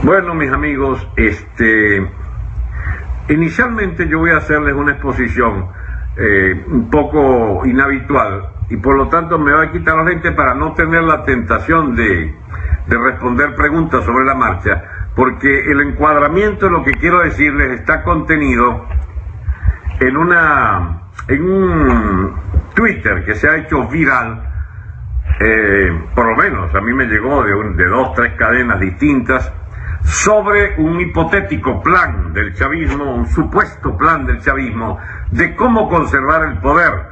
Bueno, mis amigos, inicialmente yo voy a hacerles una exposición un poco inhabitual y por lo tanto me voy a quitar la lente para no tener la tentación de responder preguntas sobre la marcha, porque el encuadramiento de lo que quiero decirles está contenido en un Twitter que se ha hecho viral, por lo menos a mí me llegó de 2 o 3 cadenas distintas, sobre un hipotético plan del chavismo, un supuesto plan del chavismo de cómo conservar el poder.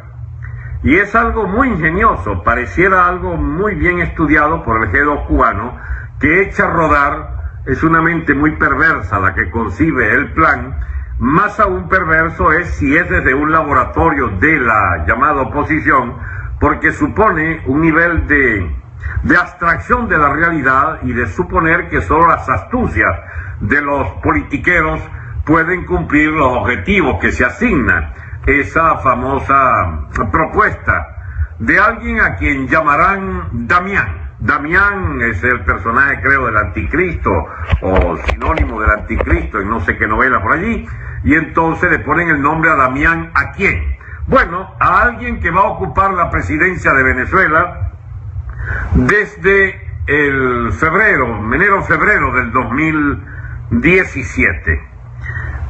Y es algo muy ingenioso, pareciera algo muy bien estudiado por el G2 cubano, que echa a rodar. Es una mente muy perversa la que concibe el plan. Más aún perverso es si es desde un laboratorio de la llamada oposición, porque supone un nivel de abstracción de la realidad y de suponer que solo las astucias de los politiqueros pueden cumplir los objetivos que se asignan. Esa famosa propuesta de alguien a quien llamarán Damián. Damián es el personaje, creo, del anticristo o sinónimo del anticristo en no sé qué novela por allí, y entonces le ponen el nombre a Damián. ¿A quién? Bueno, a alguien que va a ocupar la presidencia de Venezuela desde el enero-febrero del 2017.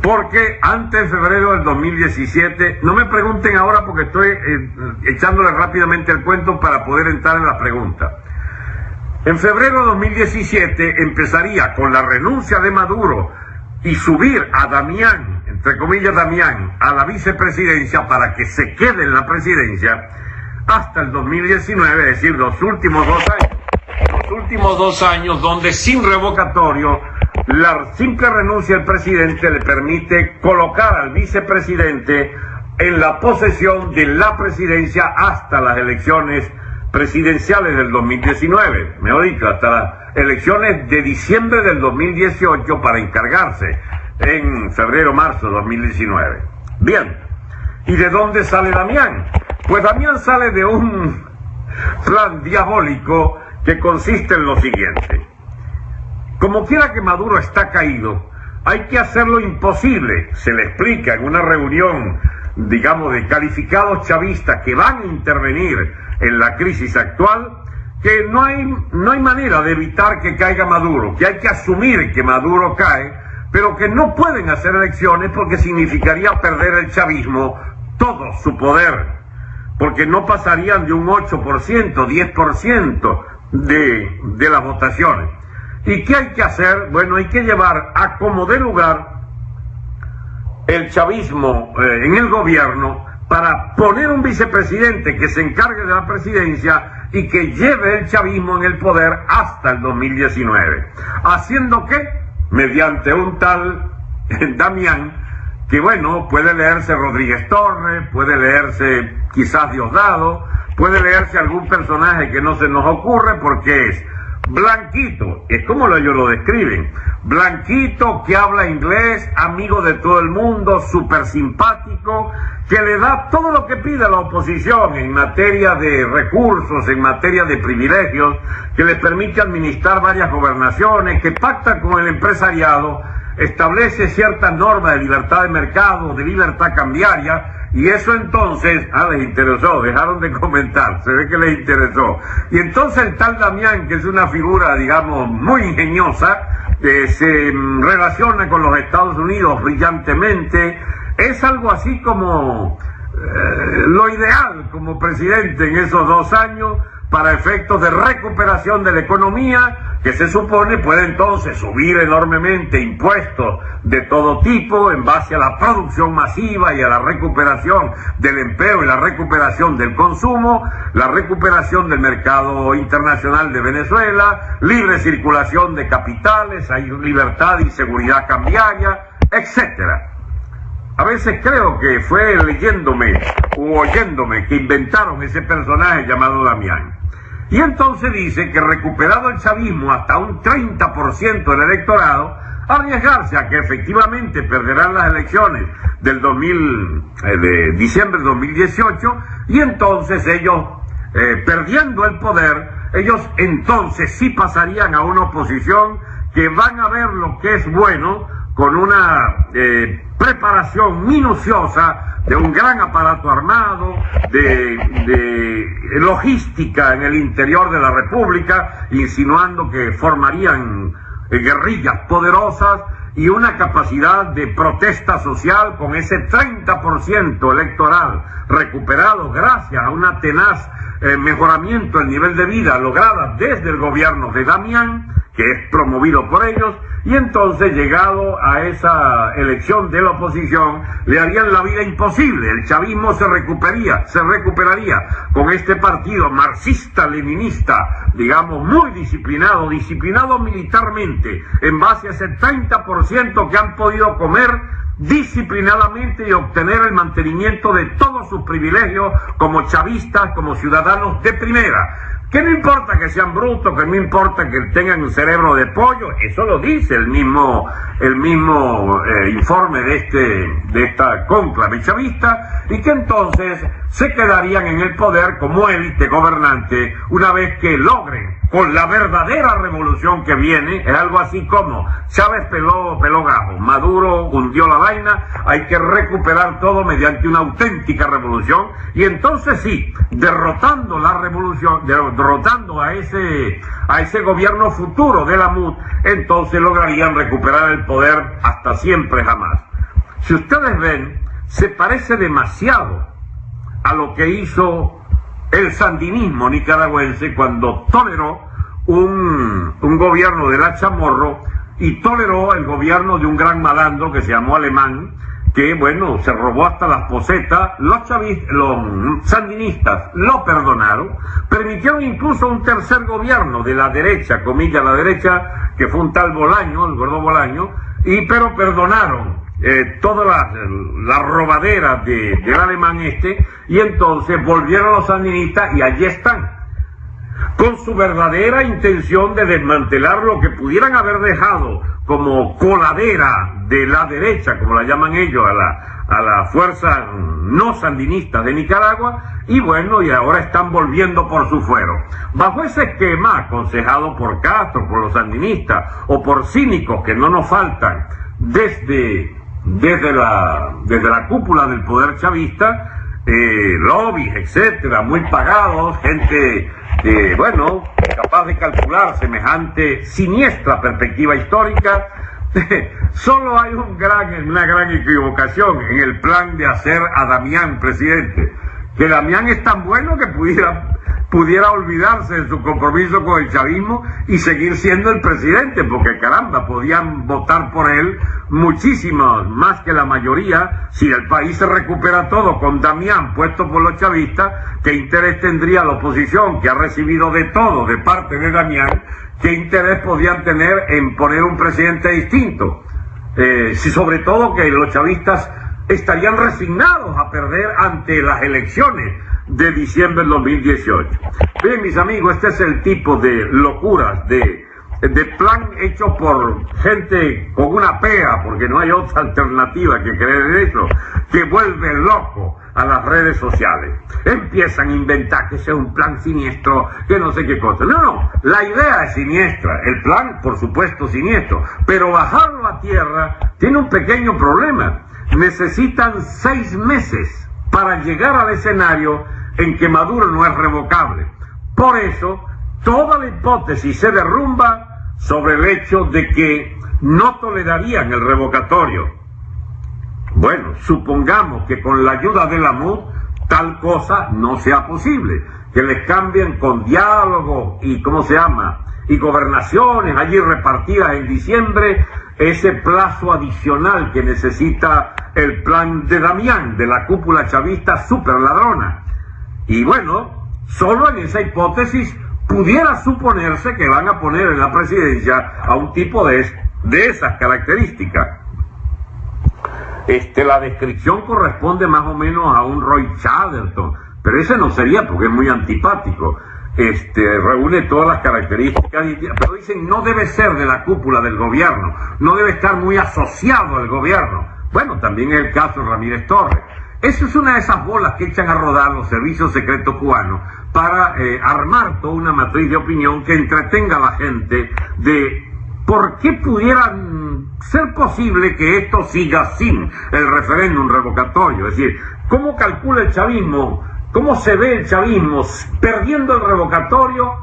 Porque antes de febrero del 2017, no me pregunten ahora porque estoy echándole rápidamente el cuento para poder entrar en la pregunta. En febrero de 2017 empezaría con la renuncia de Maduro y subir a Damián, entre comillas Damián, a la vicepresidencia para que se quede en la presidencia hasta el 2019, es decir, los últimos 2 años. Los últimos 2 años donde sin revocatorio la simple renuncia del presidente le permite colocar al vicepresidente en la posesión de la presidencia hasta las elecciones presidenciales del 2019, mejor dicho, hasta las elecciones de diciembre del 2018 para encargarse en febrero-marzo de 2019. Bien, ¿y de dónde sale Damián? Pues Damián sale de un plan diabólico que consiste en lo siguiente. Como quiera que Maduro está caído, hay que hacer lo imposible. Se le explica en una reunión, digamos, de calificados chavistas que van a intervenir en la crisis actual, que no hay manera de evitar que caiga Maduro, que hay que asumir que Maduro cae, pero que no pueden hacer elecciones porque significaría perder el chavismo todo su poder, porque no pasarían de un 8%, 10% de las votaciones. ¿Y qué hay que hacer? Bueno, hay que llevar a como dé lugar el chavismo en el gobierno para poner un vicepresidente que se encargue de la presidencia y que lleve el chavismo en el poder hasta el 2019. ¿Haciendo qué? Mediante un tal Damián, que bueno, puede leerse Rodríguez Torres, puede leerse quizás Diosdado, puede leerse algún personaje que no se nos ocurre porque es blanquito, es como ellos lo describen, blanquito, que habla inglés, amigo de todo el mundo, súper simpático, que le da todo lo que pide a la oposición en materia de recursos, en materia de privilegios, que le permite administrar varias gobernaciones, que pacta con el empresariado, establece ciertas normas de libertad de mercado, de libertad cambiaria. Y eso entonces, les interesó, dejaron de comentar, se ve que les interesó. Y entonces el tal Damián, que es una figura, digamos, muy ingeniosa, se relaciona con los Estados Unidos brillantemente, es algo así como lo ideal como presidente en esos 2 años, para efectos de recuperación de la economía, que se supone puede entonces subir enormemente impuestos de todo tipo en base a la producción masiva y a la recuperación del empleo y la recuperación del consumo, la recuperación del mercado internacional de Venezuela, libre circulación de capitales, hay libertad y seguridad cambiaria, etcétera. A veces creo que fue leyéndome o oyéndome que inventaron ese personaje llamado Damián. Y entonces dice que recuperado el chavismo hasta un 30% del electorado, arriesgarse a que efectivamente perderán las elecciones de diciembre de 2018, y entonces ellos, perdiendo el poder, ellos entonces sí pasarían a una oposición que van a ver lo que es bueno con una preparación minuciosa de un gran aparato armado, de logística en el interior de la República, insinuando que formarían guerrillas poderosas y una capacidad de protesta social con ese 30% electoral recuperado gracias a una tenaz mejoramiento del nivel de vida lograda desde el gobierno de Damián, que es promovido por ellos, y entonces, llegado a esa elección de la oposición, le harían la vida imposible. El chavismo se recuperaría con este partido marxista-leninista, digamos, muy disciplinado militarmente, en base a ese 30% que han podido comer disciplinadamente y obtener el mantenimiento de todos sus privilegios como chavistas, como ciudadanos de primera. Que no importa que sean brutos, que no importa que tengan un cerebro de pollo, eso lo dice el mismo informe de esta cónclave chavista, y que entonces se quedarían en el poder como élite gobernante una vez que logren, con la verdadera revolución que viene, es algo así como Chávez peló gajo, Maduro hundió la vaina, hay que recuperar todo mediante una auténtica revolución, y entonces sí, derrotando la revolución, derrotando a ese gobierno futuro de la MUD, entonces lograrían recuperar el poder hasta siempre jamás. Si ustedes ven, se parece demasiado a lo que hizo el sandinismo nicaragüense cuando toleró un gobierno de la Chamorro y toleró el gobierno de un gran malandro que se llamó Alemán, que bueno, se robó hasta las posetas. Los sandinistas lo perdonaron, permitieron incluso un tercer gobierno de la derecha, comillas la derecha, que fue un tal Bolaño, el gordo Bolaño, pero perdonaron toda la robadera del alemán y entonces volvieron los sandinistas y allí están, con su verdadera intención de desmantelar lo que pudieran haber dejado como coladera de la derecha, como la llaman ellos, a la fuerza no sandinista de Nicaragua, y bueno, y ahora están volviendo por su fuero. Bajo ese esquema, aconsejado por Castro, por los sandinistas, o por cínicos que no nos faltan, desde la cúpula del poder chavista, lobbies, etcétera, muy pagados, gente bueno, capaz de calcular semejante siniestra perspectiva histórica. Solo hay una gran equivocación en el plan de hacer a Damián presidente, que Damián es tan bueno que pudiera olvidarse de su compromiso con el chavismo y seguir siendo el presidente, porque caramba, podían votar por él muchísimos más que la mayoría. Si el país se recupera todo con Damián puesto por los chavistas, ¿qué interés tendría la oposición, que ha recibido de todo de parte de Damián? ¿Qué interés podían tener en poner un presidente distinto? Si sobre todo que los chavistas estarían resignados a perder ante las elecciones de diciembre del 2018. Bien, mis amigos, este es el tipo de locuras, de plan hecho por gente con una pega, porque no hay otra alternativa que creer en eso, que vuelve loco a las redes sociales. Empiezan a inventar que sea un plan siniestro, que no sé qué cosa. No, la idea es siniestra, el plan, por supuesto, siniestro, pero bajarlo a tierra tiene un pequeño problema. Necesitan 6 meses para llegar al escenario en que Maduro no es revocable. Por eso, toda la hipótesis se derrumba sobre el hecho de que no tolerarían el revocatorio. Bueno, supongamos que con la ayuda de la MUD tal cosa no sea posible, que les cambien con diálogo y y gobernaciones allí repartidas en diciembre ese plazo adicional que necesita el plan de Damián, de la cúpula chavista superladrona. Y bueno, solo en esa hipótesis pudiera suponerse que van a poner en la presidencia a un tipo de esas características. La descripción corresponde más o menos a un Roy Chatterton, pero ese no sería porque es muy antipático. Reúne todas las características, pero dicen no debe ser de la cúpula del gobierno, no debe estar muy asociado al gobierno. Bueno, también es el caso de Ramírez Torres. Eso es una de esas bolas que echan a rodar los servicios secretos cubanos para armar toda una matriz de opinión que entretenga a la gente de ¿por qué pudiera ser posible que esto siga sin el referéndum revocatorio? Es decir, ¿cómo calcula el chavismo? ¿Cómo se ve el chavismo perdiendo el revocatorio?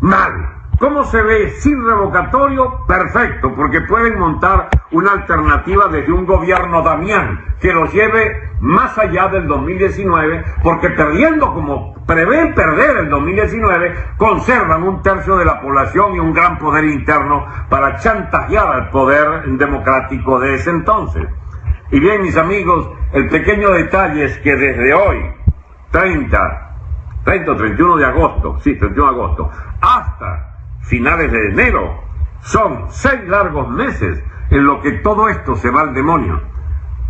Mal. ¿Cómo se ve sin revocatorio? Perfecto, porque pueden montar una alternativa desde un gobierno Damián que los lleve más allá del 2019, porque perdiendo como prevén perder el 2019, conservan un tercio de la población y un gran poder interno para chantajear al poder democrático de ese entonces. Y bien, mis amigos, el pequeño detalle es que desde hoy, 30 o 31 de agosto, sí, 31 de agosto, hasta finales de enero, son 6 largos meses en lo que todo esto se va al demonio.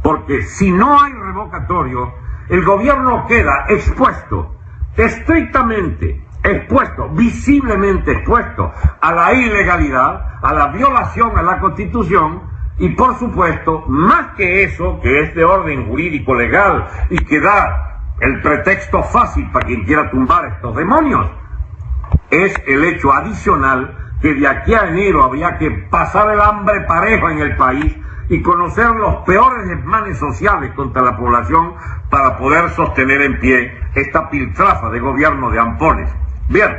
Porque si no hay revocatorio, el gobierno queda expuesto, estrictamente expuesto, visiblemente expuesto a la ilegalidad, a la violación a la Constitución y, por supuesto, más que eso, que es de orden jurídico legal y que da el pretexto fácil para quien quiera tumbar estos demonios, es el hecho adicional que de aquí a enero había que pasar el hambre parejo en el país y conocer los peores desmanes sociales contra la población para poder sostener en pie esta piltrafa de gobierno de ampones. Bien,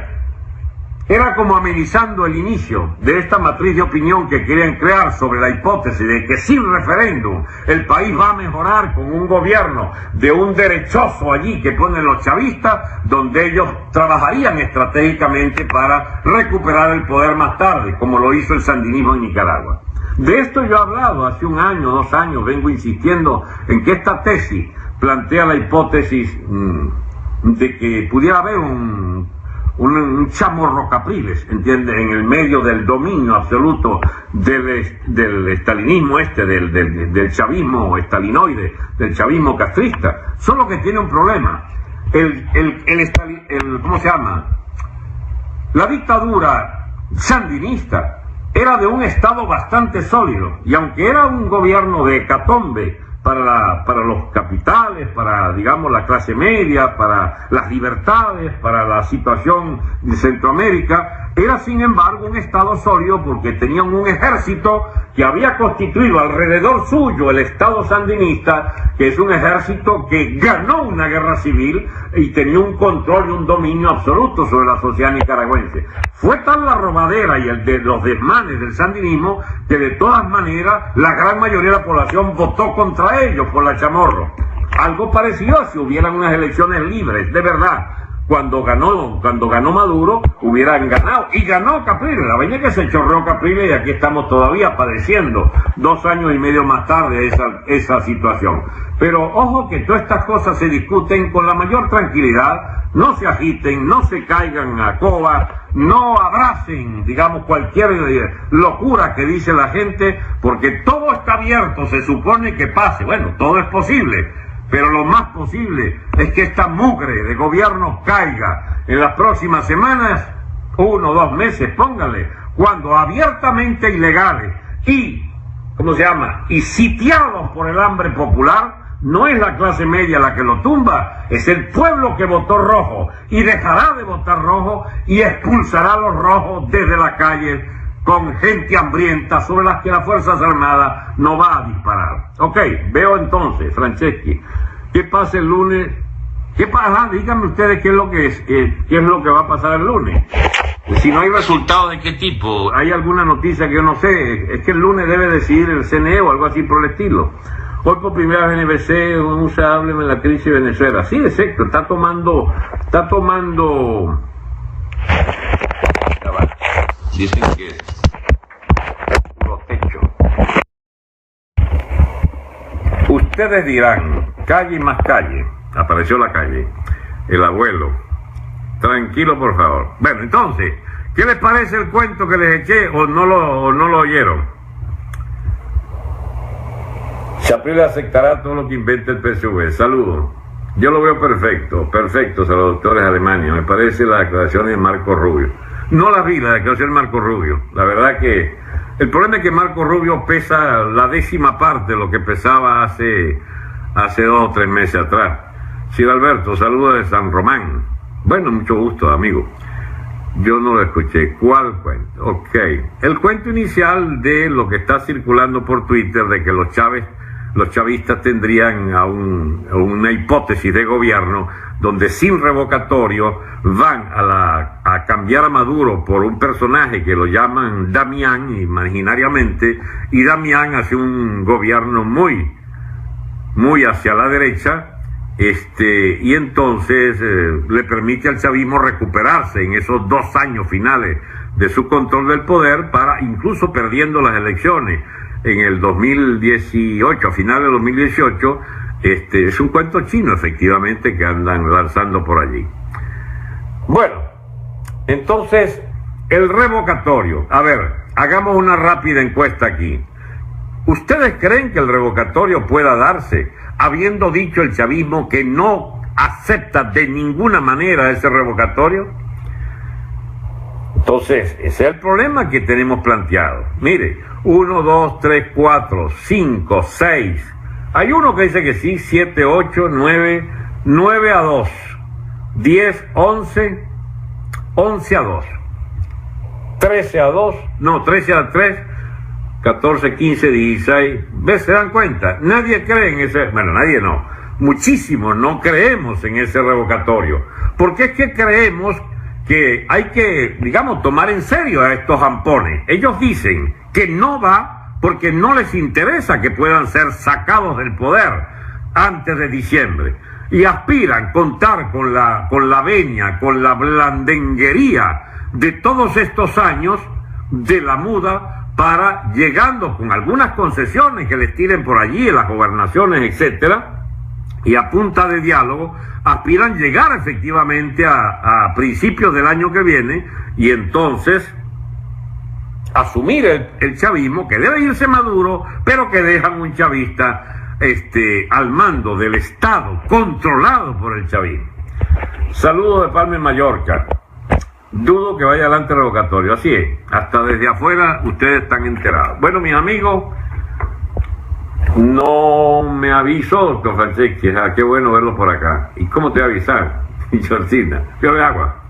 era como amenizando el inicio de esta matriz de opinión que querían crear sobre la hipótesis de que sin referéndum el país va a mejorar con un gobierno de un derechoso allí que ponen los chavistas, donde ellos trabajarían estratégicamente para recuperar el poder más tarde, como lo hizo el sandinismo en Nicaragua. De esto yo he hablado hace 1 año, 2 años, vengo insistiendo en que esta tesis plantea la hipótesis de que pudiera haber un chamorro capriles, ¿entiende?, en el medio del dominio absoluto del estalinismo del chavismo estalinoide, del chavismo castrista. Solo que tiene un problema. ¿Cómo se llama? La dictadura sandinista era de un estado bastante sólido, y aunque era un gobierno de hecatombe para los capitales, para, digamos, la clase media, para las libertades, para la situación de Centroamérica, era sin embargo un estado sólido porque tenían un ejército que había constituido alrededor suyo el estado sandinista, que es un ejército que ganó una guerra civil y tenía un control y un dominio absoluto sobre la sociedad nicaragüense. Fue tal la robadera y el de los desmanes del sandinismo que de todas maneras la gran mayoría de la población votó contra ellos por la chamorro. Algo parecido si hubieran unas elecciones libres, de verdad. Cuando ganó Maduro, hubieran ganado, y ganó Capriles. La vaina que se chorreó Capriles, y aquí estamos todavía padeciendo 2 años y medio más tarde esa situación. Pero ojo que todas estas cosas se discuten con la mayor tranquilidad, no se agiten, no se caigan a coba, no abracen, digamos, cualquier locura que dice la gente, porque todo está abierto, se supone que pase. Bueno, todo es posible. Pero lo más posible es que esta mugre de gobierno caiga en las próximas semanas, 1 o 2 meses, póngale, cuando abiertamente ilegales y, y sitiados por el hambre popular, no es la clase media la que lo tumba, es el pueblo que votó rojo y dejará de votar rojo y expulsará a los rojos desde la calle con gente hambrienta sobre las que las Fuerzas Armadas no va a disparar. Ok, veo entonces, Franceschi, ¿qué pasa el lunes? ¿Qué pasa? Díganme ustedes qué es lo que va a pasar el lunes. Si no hay resultado, ¿de qué tipo? ¿Hay alguna noticia que yo no sé? Es que el lunes debe decidir el CNE o algo así por el estilo. Hoy por primera vez NBC, hábleme de la crisis de Venezuela. Sí, exacto, está tomando... Dicen que puro techo. Ustedes dirán, calle y más calle. Apareció la calle. El abuelo. Tranquilo, por favor. Bueno, entonces, ¿qué les parece el cuento que les eché o no lo oyeron? Capriles aceptará todo lo que invente el PSV. Saludos. Yo lo veo perfecto, a los doctores de Alemania. Me parece la declaración de Marco Rubio. No la vi, la declaración de Marco Rubio. La verdad que el problema es que Marco Rubio pesa la 10ª parte de lo que pesaba hace 2 o 3 meses atrás. Sir Alberto, saludos de San Román. Bueno, mucho gusto, amigo. Yo no lo escuché. ¿Cuál cuento? Ok. El cuento inicial de lo que está circulando por Twitter de que los chavistas tendrían una hipótesis de gobierno donde sin revocatorio van a cambiar a Maduro por un personaje que lo llaman Damián imaginariamente, y Damián hace un gobierno muy hacia la derecha, y entonces le permite al chavismo recuperarse en esos 2 años finales de su control del poder, para incluso perdiendo las elecciones en el 2018, a finales de 2018. Es un cuento chino, efectivamente, que andan lanzando por allí. Bueno, entonces, el revocatorio. A ver, hagamos una rápida encuesta aquí. ¿Ustedes creen que el revocatorio pueda darse, habiendo dicho el chavismo que no acepta de ninguna manera ese revocatorio? Entonces, ese es el problema que tenemos planteado. Mire, 1, 2, 3, 4, 5, 6. Hay uno que dice que sí, 7, 8, 9, 9 a 2, 10, 11, 11 a 2, 13 a 2, no, 13 a 3, 14, 15, 16. ¿Ves? ¿Se dan cuenta? Nadie cree en ese, bueno, nadie no, muchísimos no creemos en ese revocatorio, porque es que creemos que hay que, digamos, tomar en serio a estos zampones. Ellos dicen que no va porque no les interesa que puedan ser sacados del poder antes de diciembre, y aspiran a contar con la venia, con la blandenguería de todos estos años de la muda, para, llegando con algunas concesiones que les tiren por allí en las gobernaciones, etcétera, y a punta de diálogo, aspiran llegar efectivamente a principios del año que viene, y entonces asumir el chavismo, que debe irse Maduro, pero que dejan un chavista al mando del Estado, controlado por el chavismo. Saludos de Palma, Mallorca. Dudo que vaya adelante el revocatorio, así es, hasta desde afuera ustedes están enterados. Bueno, mis amigos, no me avisó, doctor Franceschi, qué bueno verlo por acá. ¿Y cómo te voy a avisar? Chorcina, ¿qué agua?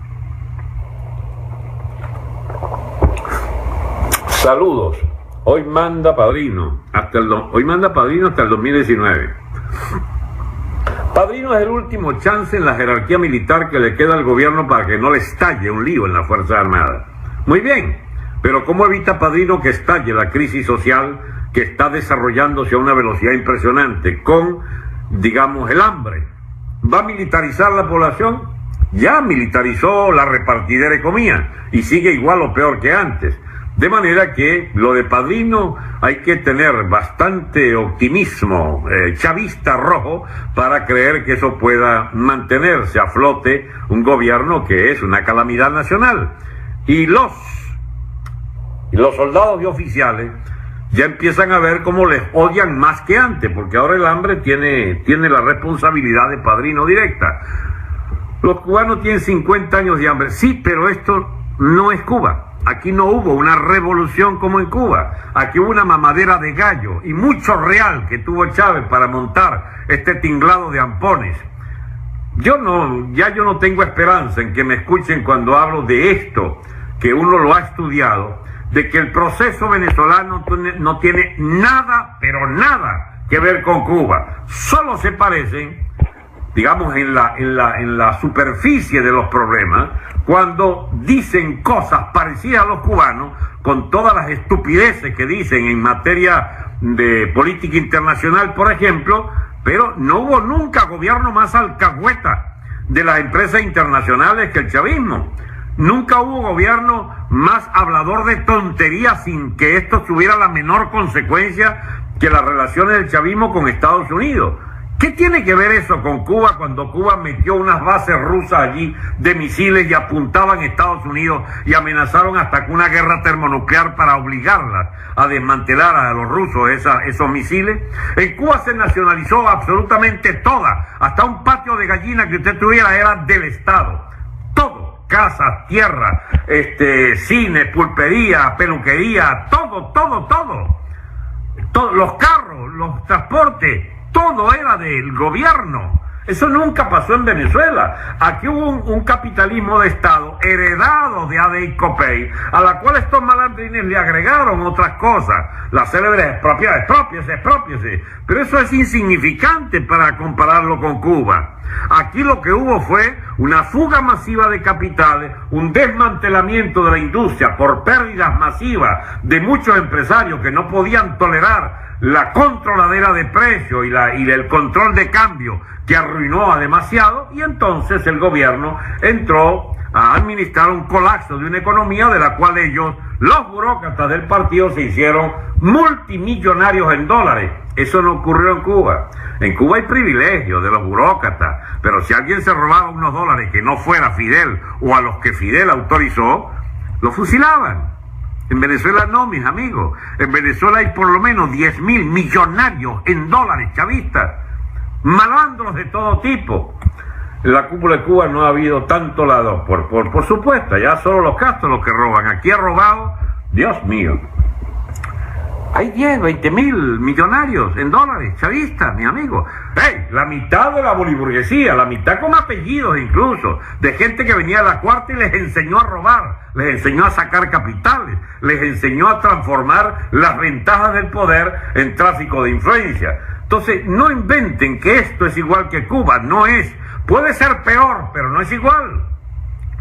Saludos. Hoy manda Padrino hasta el 2019. Padrino es el último chance en la jerarquía militar que le queda al gobierno para que no le estalle un lío en las Fuerzas Armadas. Muy bien, pero ¿cómo evita Padrino que estalle la crisis social que está desarrollándose a una velocidad impresionante con, digamos, el hambre? ¿Va a militarizar la población? Ya militarizó la repartidera de comida y sigue igual o peor que antes. De manera que lo de Padrino hay que tener bastante optimismo chavista rojo para creer que eso pueda mantenerse a flote, un gobierno que es una calamidad nacional. Y los soldados y oficiales ya empiezan a ver cómo les odian más que antes, porque ahora el hambre tiene la responsabilidad de Padrino directa. Los cubanos tienen 50 años de hambre, sí, pero esto no es Cuba. Aquí no hubo una revolución como en Cuba. Aquí hubo una mamadera de gallo y mucho real que tuvo Chávez para montar este tinglado de ampones. Yo no tengo esperanza en que me escuchen cuando hablo de esto, que uno lo ha estudiado, de que el proceso venezolano no tiene nada, pero nada que ver con Cuba. Solo se parecen, digamos, en la superficie de los problemas, cuando dicen cosas parecidas a los cubanos, con todas las estupideces que dicen en materia de política internacional, por ejemplo, pero no hubo nunca gobierno más alcahueta de las empresas internacionales que el chavismo. Nunca hubo gobierno más hablador de tonterías sin que esto tuviera la menor consecuencia que las relaciones del chavismo con Estados Unidos. ¿Qué tiene que ver eso con Cuba cuando Cuba metió unas bases rusas allí de misiles y apuntaban a Estados Unidos y amenazaron hasta con una guerra termonuclear para obligarlas a desmantelar a los rusos esos misiles? En Cuba se nacionalizó absolutamente toda, hasta un patio de gallina que usted tuviera era del Estado. Todo, casas, tierra, cine, pulpería, peluquería, todo. Los carros, los transportes, todo era del gobierno. Eso nunca pasó en Venezuela. Aquí hubo un capitalismo de Estado heredado de ADI y Copey, a la cual estos malandrines le agregaron otras cosas. Las célebres expropiese. Pero eso es insignificante para compararlo con Cuba. Aquí lo que hubo fue una fuga masiva de capitales, un desmantelamiento de la industria por pérdidas masivas de muchos empresarios que no podían tolerar la controladera de precios y el control de cambio que arruinó a demasiado, y entonces el gobierno entró a administrar un colapso de una economía de la cual ellos, los burócratas del partido, se hicieron multimillonarios en dólares. Eso no ocurrió en Cuba. En Cuba hay privilegios de los burócratas, pero si alguien se robaba unos dólares que no fuera Fidel o a los que Fidel autorizó, lo fusilaban. En Venezuela no, mis amigos. En Venezuela hay por lo menos 10.000 millonarios en dólares chavistas, malandros de todo tipo. En la cúpula de Cuba no ha habido tanto lado, por supuesto, ya solo los Castro los que roban. Aquí ha robado, Dios mío, hay 10, 20.000 millonarios en dólares chavistas, mi amigo. ¡Hey! La mitad de la boliburguesía, la mitad con apellidos incluso, de gente que venía a la cuarta y les enseñó a robar, les enseñó a sacar capitales, les enseñó a transformar las ventajas del poder en tráfico de influencia. Entonces, no inventen que esto es igual que Cuba, no es. Puede ser peor, pero no es igual.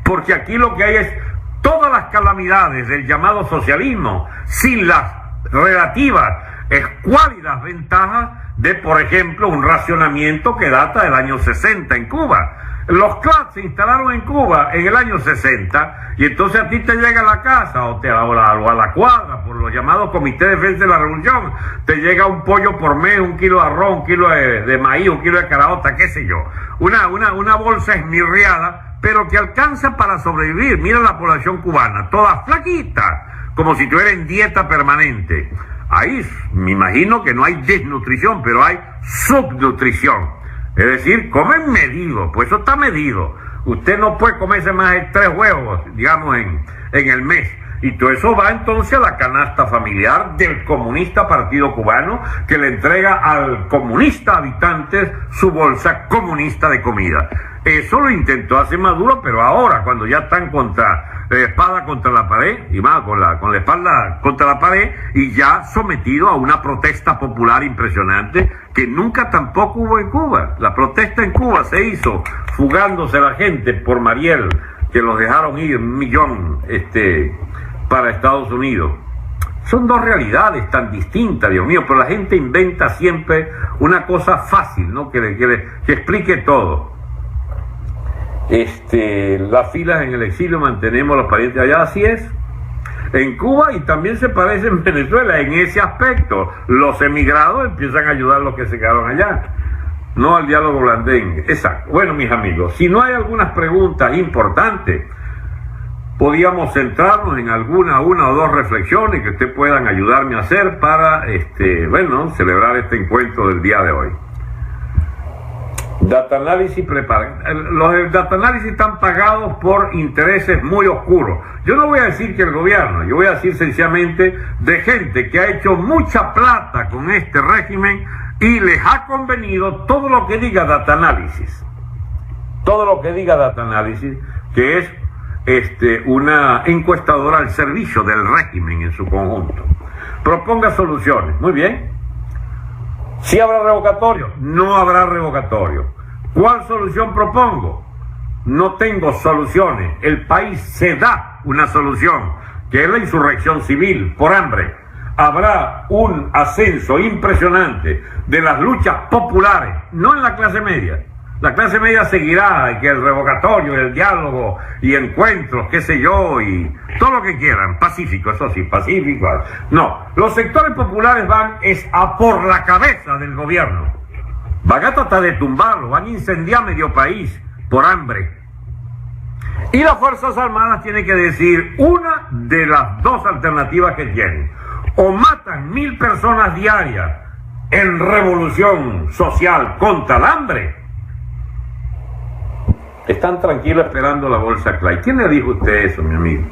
Porque aquí lo que hay es todas las calamidades del llamado socialismo, sin las relativas, escuálidas ventajas de, por ejemplo, un racionamiento que data del año 60 en Cuba. Los CLAT se instalaron en Cuba en el año 60 y entonces a ti te llega a la casa o a la cuadra por los llamados Comité de Defensa de la Revolución, te llega un pollo por mes, un kilo de arroz, un kilo de maíz, un kilo de caraota, qué sé yo. Una bolsa esmirriada, pero que alcanza para sobrevivir. Mira la población cubana, toda flaquita, como si estuviera en dieta permanente. Ahí me imagino que no hay desnutrición, pero hay subnutrición. Es decir, comen medido, pues eso está medido. Usted no puede comerse más de 3 huevos, digamos, en el mes. Y todo eso va entonces a la canasta familiar del comunista Partido Cubano, que le entrega al comunista habitante su bolsa comunista de comida. Eso lo intentó hacer Maduro, pero ahora, cuando ya están espada contra la pared, y más con la espalda contra la pared, y ya sometido a una protesta popular impresionante, que nunca tampoco hubo en Cuba. La protesta en Cuba se hizo fugándose la gente por Mariel, que los dejaron ir 1 millón para Estados Unidos. Son dos realidades tan distintas, Dios mío, pero la gente inventa siempre una cosa fácil, ¿no? Que explique todo. Las filas en el exilio, mantenemos los parientes allá, así es. En Cuba, y también se parece en Venezuela en ese aspecto. Los emigrados empiezan a ayudar a los que se quedaron allá, no al diálogo blandengue. Exacto. Bueno, mis amigos, si no hay algunas preguntas importantes, podíamos centrarnos en una o dos reflexiones que ustedes puedan ayudarme a hacer para, celebrar este encuentro del día de hoy. Data Análisis los Data Análisis están pagados por intereses muy oscuros. Yo no voy a decir que el gobierno, yo voy a decir sencillamente de gente que ha hecho mucha plata con este régimen y les ha convenido todo lo que diga Data Análisis. Todo lo que diga Data Análisis, que es una encuestadora al servicio del régimen en su conjunto. Proponga soluciones. Muy bien. ¿Sí habrá revocatorio? No habrá revocatorio. ¿Cuál solución propongo? No tengo soluciones. El país se da una solución, que es la insurrección civil por hambre. Habrá un ascenso impresionante de las luchas populares, no en la clase media. La clase media seguirá, que el revocatorio, el diálogo y encuentros, qué sé yo, y todo lo que quieran, pacífico, eso sí, pacífico. No, los sectores populares van a por la cabeza del gobierno. Van a tratar de tumbarlo, van a incendiar medio país por hambre. Y las Fuerzas Armadas tienen que decir una de las dos alternativas que tienen. O matan 1.000 personas diarias en revolución social contra el hambre. Están tranquilos esperando la bolsa CLAT. ¿Quién le dijo a usted eso, mi amigo?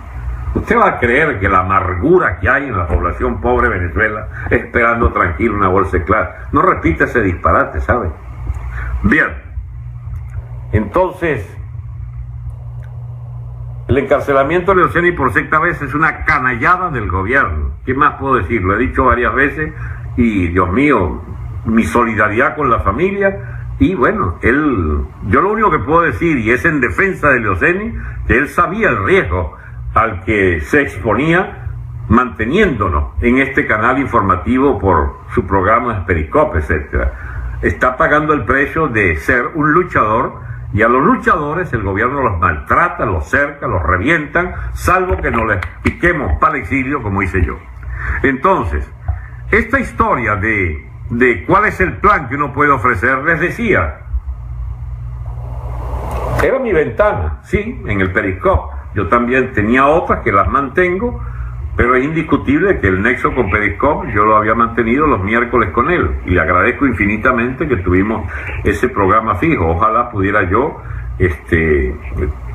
¿Usted va a creer que la amargura que hay en la población pobre de Venezuela esperando tranquilo una bolsa CLAT? No repita ese disparate, ¿sabe? Bien. Entonces, el encarcelamiento de Leoceni por sexta vez es una canallada del gobierno. ¿Qué más puedo decir? Lo he dicho varias veces y, Dios mío, mi solidaridad con la familia. Y bueno, yo lo único que puedo decir, y es en defensa de Leoceni, que él sabía el riesgo al que se exponía manteniéndonos en este canal informativo por su programa de Periscope, etcétera. Está pagando el precio de ser un luchador, y a los luchadores el gobierno los maltrata, los cerca, los revientan, salvo que no les piquemos para el exilio, como hice yo. Entonces, esta historia de cuál es el plan que uno puede ofrecer, les decía, era mi ventana, sí, en el Periscope. Yo también tenía otras que las mantengo, pero es indiscutible que el nexo con Periscope yo lo había mantenido los miércoles con él, y le agradezco infinitamente que tuvimos ese programa fijo. Ojalá pudiera yo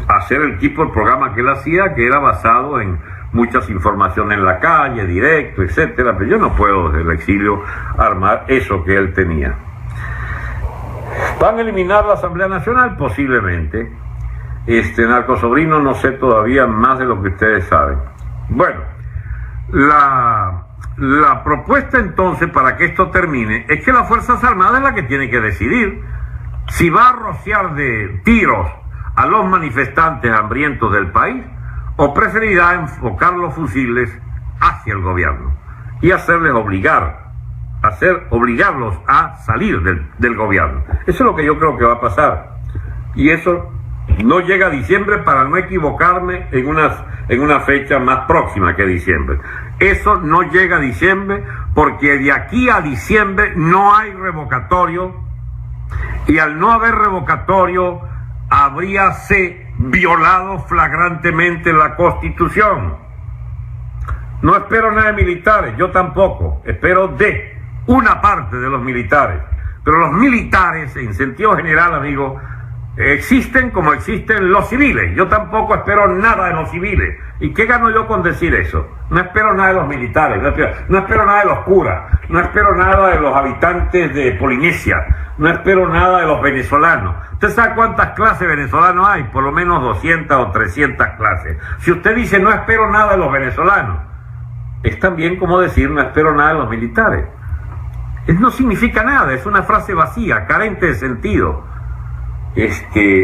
hacer el tipo de programa que él hacía, que era basado en muchas informaciones en la calle, directo, etcétera, pero yo no puedo desde el exilio armar eso que él tenía. ¿Van a eliminar la Asamblea Nacional? Posiblemente. Narcosobrino, no sé todavía más de lo que ustedes saben. Bueno, la propuesta entonces para que esto termine es que las Fuerzas Armadas es la que tiene que decidir si va a rociar de tiros a los manifestantes hambrientos del país, o preferirá enfocar los fusiles hacia el gobierno y obligarlos a salir del gobierno. Eso es lo que yo creo que va a pasar. Y eso no llega a diciembre, para no equivocarme en una fecha más próxima que diciembre. Eso no llega a diciembre, porque de aquí a diciembre no hay revocatorio, y al no haber revocatorio habríase violado flagrantemente la Constitución. No espero nada de militares, yo tampoco, espero de una parte de los militares, pero los militares en sentido general, amigo, existen como existen los civiles. Yo tampoco espero nada de los civiles. ¿Y qué gano yo con decir eso? No espero nada de los militares, no espero nada de los curas, no espero nada de los habitantes de Polinesia, no espero nada de los venezolanos. ¿Usted sabe cuántas clases venezolanos hay? Por lo menos 200 o 300 clases. Si usted dice no espero nada de los venezolanos, es también como decir no espero nada de los militares. No significa nada, es una frase vacía, carente de sentido.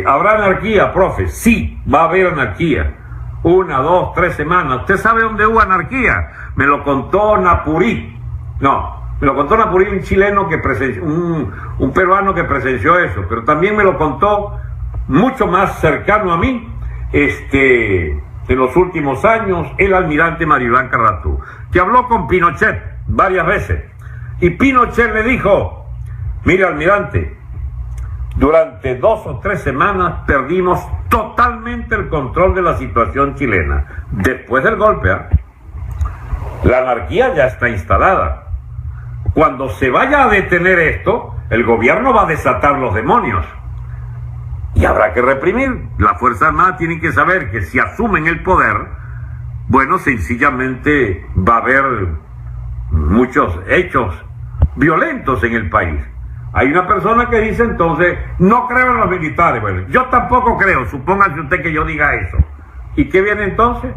¿Habrá anarquía, profe? Sí, va a haber anarquía. 1, 2, 3 semanas. ¿Usted sabe dónde hubo anarquía? Me lo contó Napurí. Me lo contó Napurí, un chileno que presenció, un peruano que presenció eso, pero también me lo contó mucho más cercano a mí, en los últimos años, el almirante Maribán Carratú, que habló con Pinochet varias veces. Y Pinochet le dijo: mire, almirante, durante 2 o 3 semanas perdimos totalmente el control de la situación chilena. Después del golpe, la anarquía ya está instalada. Cuando se vaya a detener esto, el gobierno va a desatar los demonios y habrá que reprimir. Las Fuerzas Armadas tienen que saber que si asumen el poder, bueno, sencillamente va a haber muchos hechos violentos en el país. Hay una persona que dice entonces, no creo en los militares. Bueno, yo tampoco creo, supóngase usted que yo diga eso. ¿Y qué viene entonces?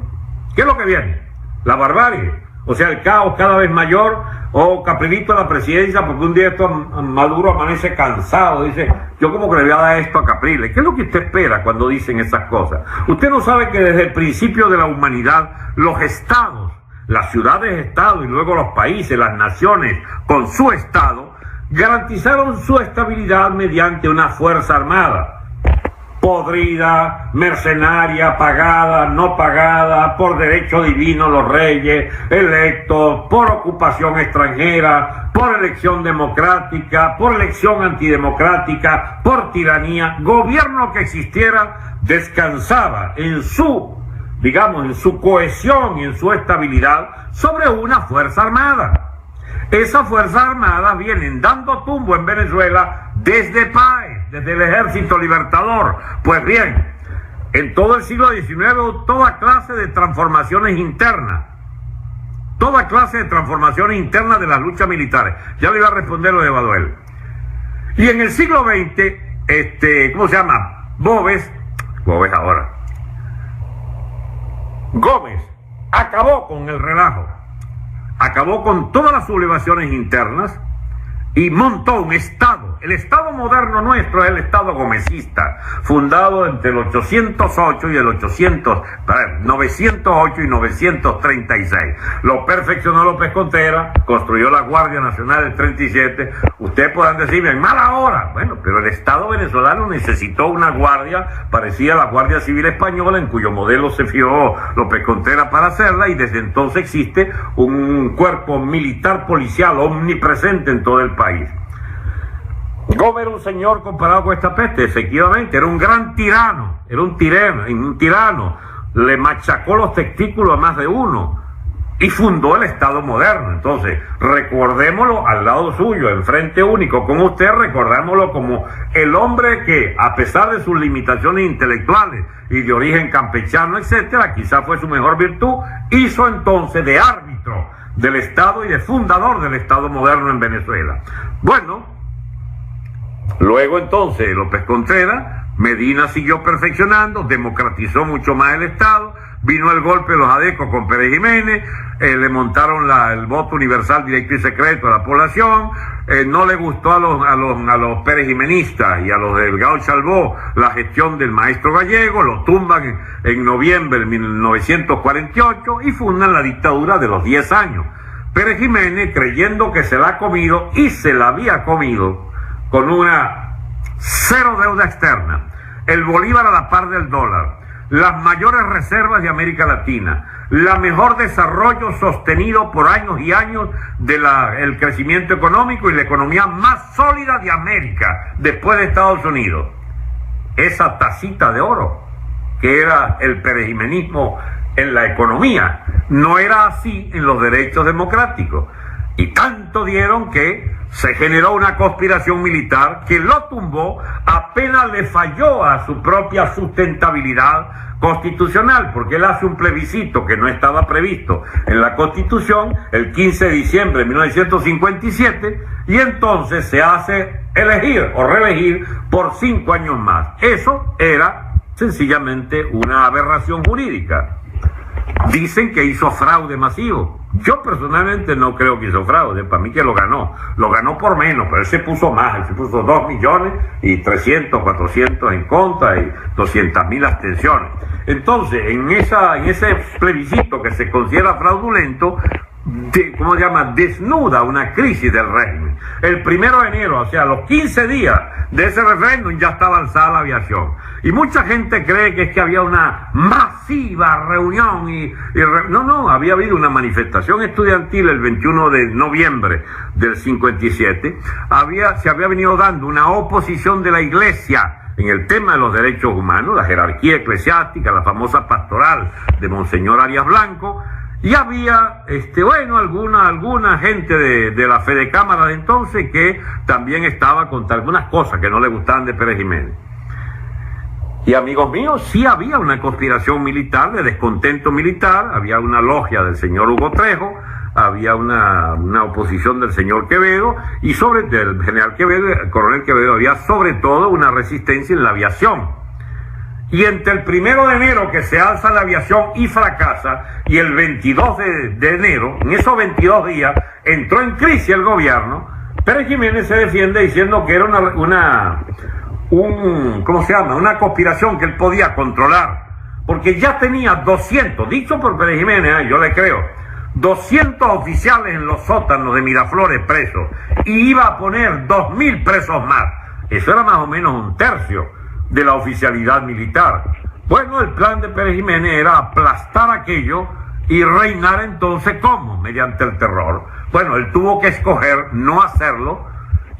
¿Qué es lo que viene? La barbarie. O sea, el caos cada vez mayor, o Caprilito a la presidencia, porque un día esto Maduro amanece cansado, dice, yo como que le voy a dar esto a Capriles. ¿Qué es lo que usted espera cuando dicen esas cosas? Usted no sabe que desde el principio de la humanidad, los estados, las ciudades-estado y luego los países, las naciones, con su estado, garantizaron su estabilidad mediante una fuerza armada. Podrida, mercenaria, pagada, no pagada, por derecho divino los reyes, electos, por ocupación extranjera, por elección democrática, por elección antidemocrática, por tiranía. Gobierno que existiera descansaba en su, digamos, en su cohesión y en su estabilidad sobre una fuerza armada. Esas fuerzas armadas vienen dando tumbo en Venezuela desde Páez, desde el Ejército Libertador. Pues bien, en todo el siglo XIX hubo toda clase de transformaciones internas. Toda clase de transformaciones internas de las luchas militares. Ya le iba a responder lo de Baduel. Y en el siglo XX, ¿cómo se llama? Gómez acabó con el relajo, acabó con todas las sublevaciones internas y montó un Estado. El Estado moderno nuestro es el Estado gomecista, fundado entre el 908 y 936. Lo perfeccionó López Contreras, construyó la Guardia Nacional del 37. Ustedes podrán decirme, en mala hora. Bueno, pero el Estado venezolano necesitó una guardia parecida a la Guardia Civil Española, en cuyo modelo se fijó López Contreras para hacerla, y desde entonces existe un cuerpo militar policial omnipresente en todo el país. Gómez era un señor comparado con esta peste, efectivamente, era un gran tirano, era un tirano, le machacó los testículos a más de uno y fundó el Estado moderno. Entonces, recordémoslo al lado suyo, en frente único con usted, recordémoslo como el hombre que, a pesar de sus limitaciones intelectuales y de origen campechano, etcétera, quizás fue su mejor virtud, hizo entonces de árbitro del Estado y de fundador del Estado moderno en Venezuela. Bueno, luego entonces López Contreras, Medina siguió perfeccionando, democratizó mucho más el Estado, vino el golpe de los adecos con Pérez Jiménez, le montaron el voto universal directo y secreto a la población, no le gustó a los Pérez Jimenistas y a los del Delgado Chalbó la gestión del maestro Gallego, lo tumban en noviembre de 1948 y fundan la dictadura de los 10 años. Pérez Jiménez, creyendo que se la ha comido, y se la había comido, con una cero deuda externa, el bolívar a la par del dólar, las mayores reservas de América Latina, la mejor desarrollo sostenido por años y años el crecimiento económico y la economía más sólida de América, después de Estados Unidos. Esa tacita de oro, que era el perejimenismo en la economía, no era así en los derechos democráticos. Y tanto dieron que se generó una conspiración militar que lo tumbó, apenas le falló a su propia sustentabilidad constitucional, porque él hace un plebiscito que no estaba previsto en la Constitución el 15 de diciembre de 1957, y entonces se hace elegir o reelegir por 5 años más. Eso era sencillamente una aberración jurídica. Dicen que hizo fraude masivo. Yo personalmente no creo que hizo fraude, para mí que lo ganó por menos, pero él se puso más, él se puso 2 millones y 300, 400 en contra y 200.000 abstenciones. Entonces, en ese plebiscito que se considera fraudulento, desnuda una crisis del régimen. El 1 de enero, o sea, a los 15 días de ese referéndum, ya está avanzada la aviación. Y mucha gente cree que es que había una masiva reunión no, había habido una manifestación estudiantil el 21 de noviembre del 57. Se había venido dando una oposición de la Iglesia en el tema de los derechos humanos, la jerarquía eclesiástica, la famosa pastoral de Monseñor Arias Blanco. Y había, alguna gente de la Fedecámara de entonces que también estaba contra algunas cosas que no le gustaban de Pérez Jiménez. Y amigos míos, sí había una conspiración militar, de descontento militar, había una logia del señor Hugo Trejo, había una oposición del señor Quevedo, y del general Quevedo, el coronel Quevedo, había sobre todo una resistencia en la aviación. Y entre el 1 de enero, que se alza la aviación y fracasa, y el 22 de enero, en esos 22 días, entró en crisis el gobierno. Pérez Jiménez se defiende diciendo que era una conspiración que él podía controlar, porque ya tenía 200, dicho por Pérez Jiménez, yo le creo, 200 oficiales en los sótanos de Miraflores presos, y iba a poner 2.000 presos más. Eso era más o menos un tercio de la oficialidad militar. Bueno, el plan de Pérez Jiménez era aplastar aquello y reinar entonces, ¿cómo? Mediante el terror. Bueno, él tuvo que escoger no hacerlo,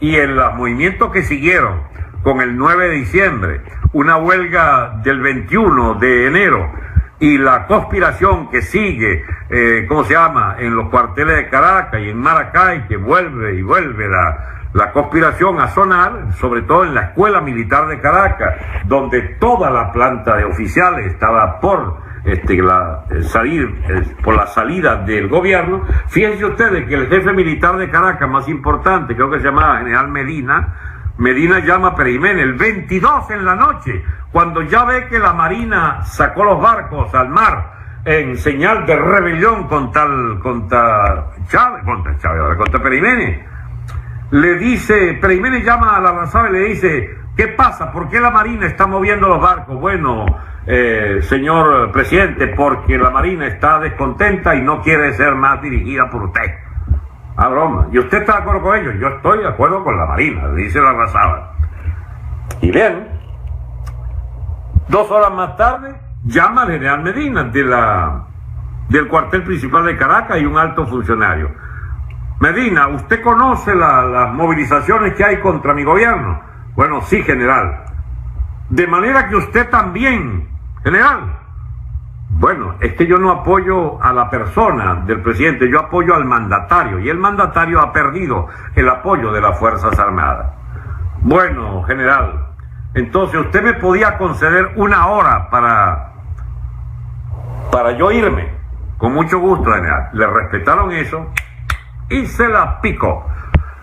y en los movimientos que siguieron con el 9 de diciembre, una huelga del 21 de enero, y la conspiración que sigue, en los cuarteles de Caracas y en Maracay, que vuelve y vuelve la conspiración a sonar, sobre todo en la Escuela Militar de Caracas, donde toda la planta de oficiales estaba por la salida del gobierno. Fíjense ustedes que el jefe militar de Caracas más importante, creo que se llamaba General Medina, Medina llama a Pérez Jiménez el 22 en la noche, cuando ya ve que la Marina sacó los barcos al mar en señal de rebelión contra Pérez Jiménez. Le dice, Pérez Jiménez llama a Larrazábal y le dice: ¿qué pasa? ¿Por qué la Marina está moviendo los barcos? Bueno, señor presidente, porque la Marina está descontenta y no quiere ser más dirigida por usted. Ah, broma. ¿Y usted está de acuerdo con ellos? Yo estoy de acuerdo con la Marina, dice Larrazábal. Y bien, 2 horas más tarde, llama al general Medina del cuartel principal de Caracas y un alto funcionario. Medina, ¿usted conoce las movilizaciones que hay contra mi gobierno? Bueno, sí, general. De manera que usted también, general. Bueno, es que yo no apoyo a la persona del presidente, yo apoyo al mandatario, y el mandatario ha perdido el apoyo de las Fuerzas Armadas. Bueno, general, entonces usted me podía conceder 1 hora para yo irme. Con mucho gusto, general. Le respetaron eso y se la picó.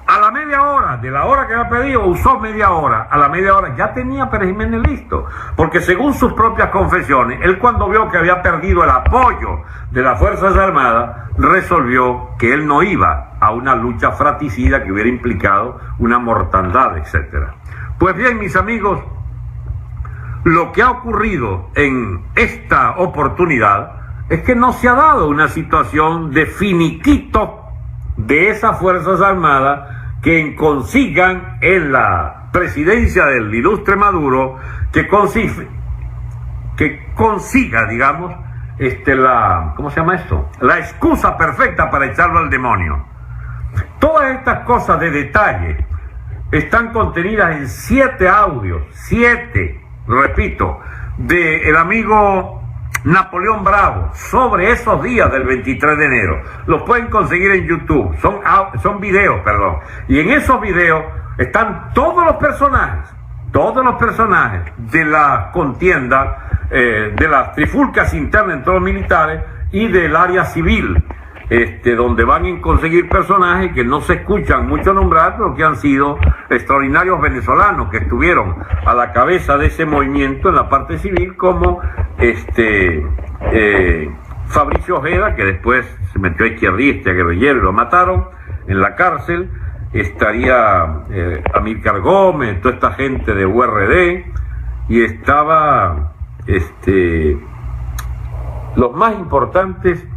A la media hora, de la hora que había pedido, usó media hora. A la media hora ya tenía Pérez Jiménez listo. Porque según sus propias confesiones, él, cuando vio que había perdido el apoyo de las Fuerzas Armadas, resolvió que él no iba a una lucha fratricida que hubiera implicado una mortandad, etc. Pues bien, mis amigos, lo que ha ocurrido en esta oportunidad es que no se ha dado una situación de finiquito de esas Fuerzas Armadas que consigan en la presidencia del ilustre Maduro que consiga, digamos, ¿cómo se llama esto? La excusa perfecta para echarlo al demonio. Todas estas cosas de detalle están contenidas en 7 audios, 7, repito, del amigo Napoleón Bravo, sobre esos días del 23 de enero. Los pueden conseguir en YouTube, son videos, perdón. Y en esos videos están todos los personajes de la contienda, de las trifulcas internas entre los militares y del área civil, donde van a conseguir personajes que no se escuchan mucho nombrar, pero que han sido extraordinarios venezolanos que estuvieron a la cabeza de ese movimiento en la parte civil, como Fabricio Ojeda, que después se metió a izquierdista, guerrillero, y lo mataron en la cárcel. Estaría Amílcar Gómez, toda esta gente de URD, y estaba los más importantes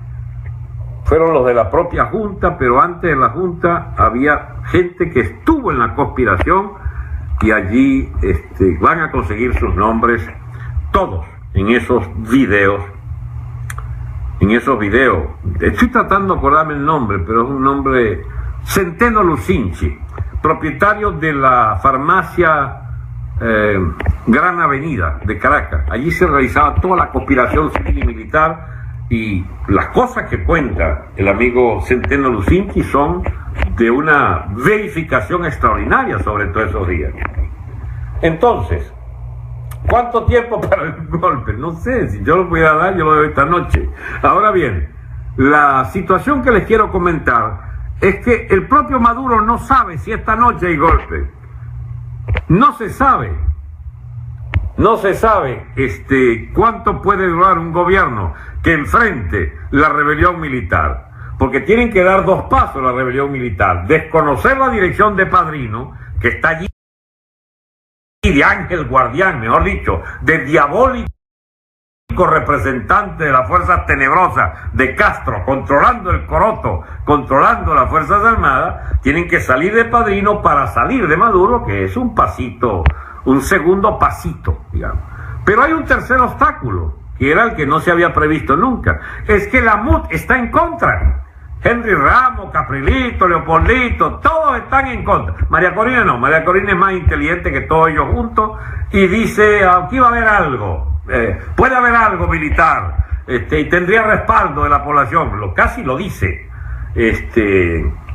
fueron los de la propia Junta, pero antes de la Junta había gente que estuvo en la conspiración, y allí van a conseguir sus nombres todos en esos videos. Estoy tratando de acordarme el nombre, pero es un nombre: Centeno Lucinchi, propietario de la farmacia Gran Avenida de Caracas. Allí se realizaba toda la conspiración civil y militar, y las cosas que cuenta el amigo Centeno Lucinchi son de una verificación extraordinaria sobre todos esos días. Entonces, ¿cuánto tiempo para el golpe? No sé, si yo lo pudiera dar, yo lo doy esta noche. Ahora bien, la situación que les quiero comentar es que el propio Maduro no sabe si esta noche hay golpe. No se sabe cuánto puede durar un gobierno que enfrente la rebelión militar, porque tienen que dar 2 pasos la rebelión militar: desconocer la dirección de Padrino, que está allí, y de ángel guardián, mejor dicho, de diabólico representante de las fuerzas tenebrosas de Castro, controlando el Coroto, controlando las Fuerzas Armadas. Tienen que salir de Padrino para salir de Maduro, que es un pasito, un segundo pasito, digamos. Pero hay un tercer obstáculo, que era el que no se había previsto nunca: es que la MUD está en contra. Henry Ramos, Caprilito, Leopoldito, todos están en contra. María Corina no, María Corina es más inteligente que todos ellos juntos, y dice: aquí va a haber algo, puede haber algo militar, y tendría respaldo de la población. Casi lo dice,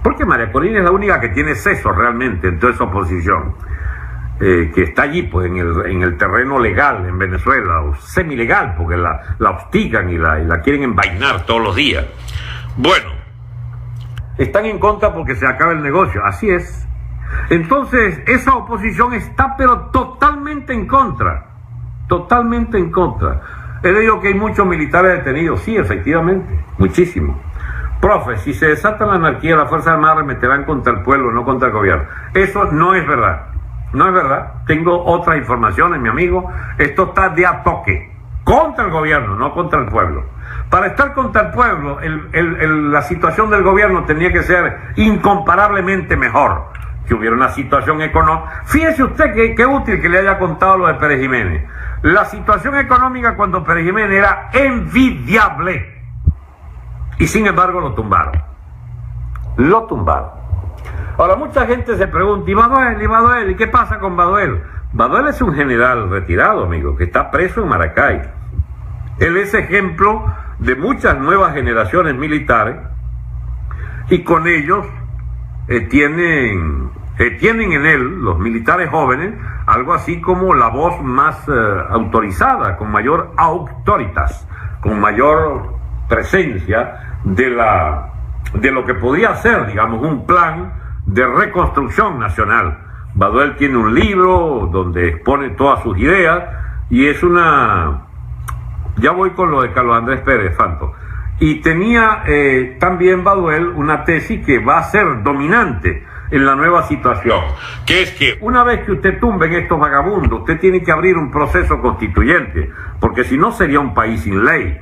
porque María Corina es la única que tiene seso realmente en toda esa oposición, que está allí, pues, en el terreno legal en Venezuela, o semilegal, porque la hostigan y la quieren envainar todos los días. Bueno, están en contra porque se acaba el negocio, así es. Entonces, esa oposición está pero totalmente en contra. Totalmente en contra. He leído que hay muchos militares detenidos. Sí, efectivamente, muchísimos. Profe, si se desata la anarquía, las Fuerzas Armadas arremeterán contra el pueblo, no contra el gobierno. Eso no es verdad. No es verdad. Tengo otras informaciones, mi amigo. Esto está de a toque. Contra el gobierno, no contra el pueblo. Para estar contra el pueblo, la situación del gobierno tenía que ser incomparablemente mejor. Que hubiera una situación económica. Fíjese usted qué útil que le haya contado lo de Pérez Jiménez. La situación económica cuando Pérez Jiménez era envidiable. Y sin embargo lo tumbaron. Lo tumbaron. Ahora mucha gente se pregunta, ¿y Baduel? ¿Y qué pasa con Baduel? Baduel es un general retirado, amigo, que está preso en Maracay. Él es ejemplo de muchas nuevas generaciones militares y con ellos tienen en él, los militares jóvenes, algo así como la voz más autorizada, con mayor autoritas, con mayor presencia de lo que podría ser, digamos, un plan de reconstrucción nacional. Baduel tiene un libro donde expone todas sus ideas y es una... Ya voy con lo de Carlos Andrés Pérez, Fanto. Y tenía también Baduel una tesis que va a ser dominante en la nueva situación, que es que una vez que usted tumbe en estos vagabundos, usted tiene que abrir un proceso constituyente, porque si no sería un país sin ley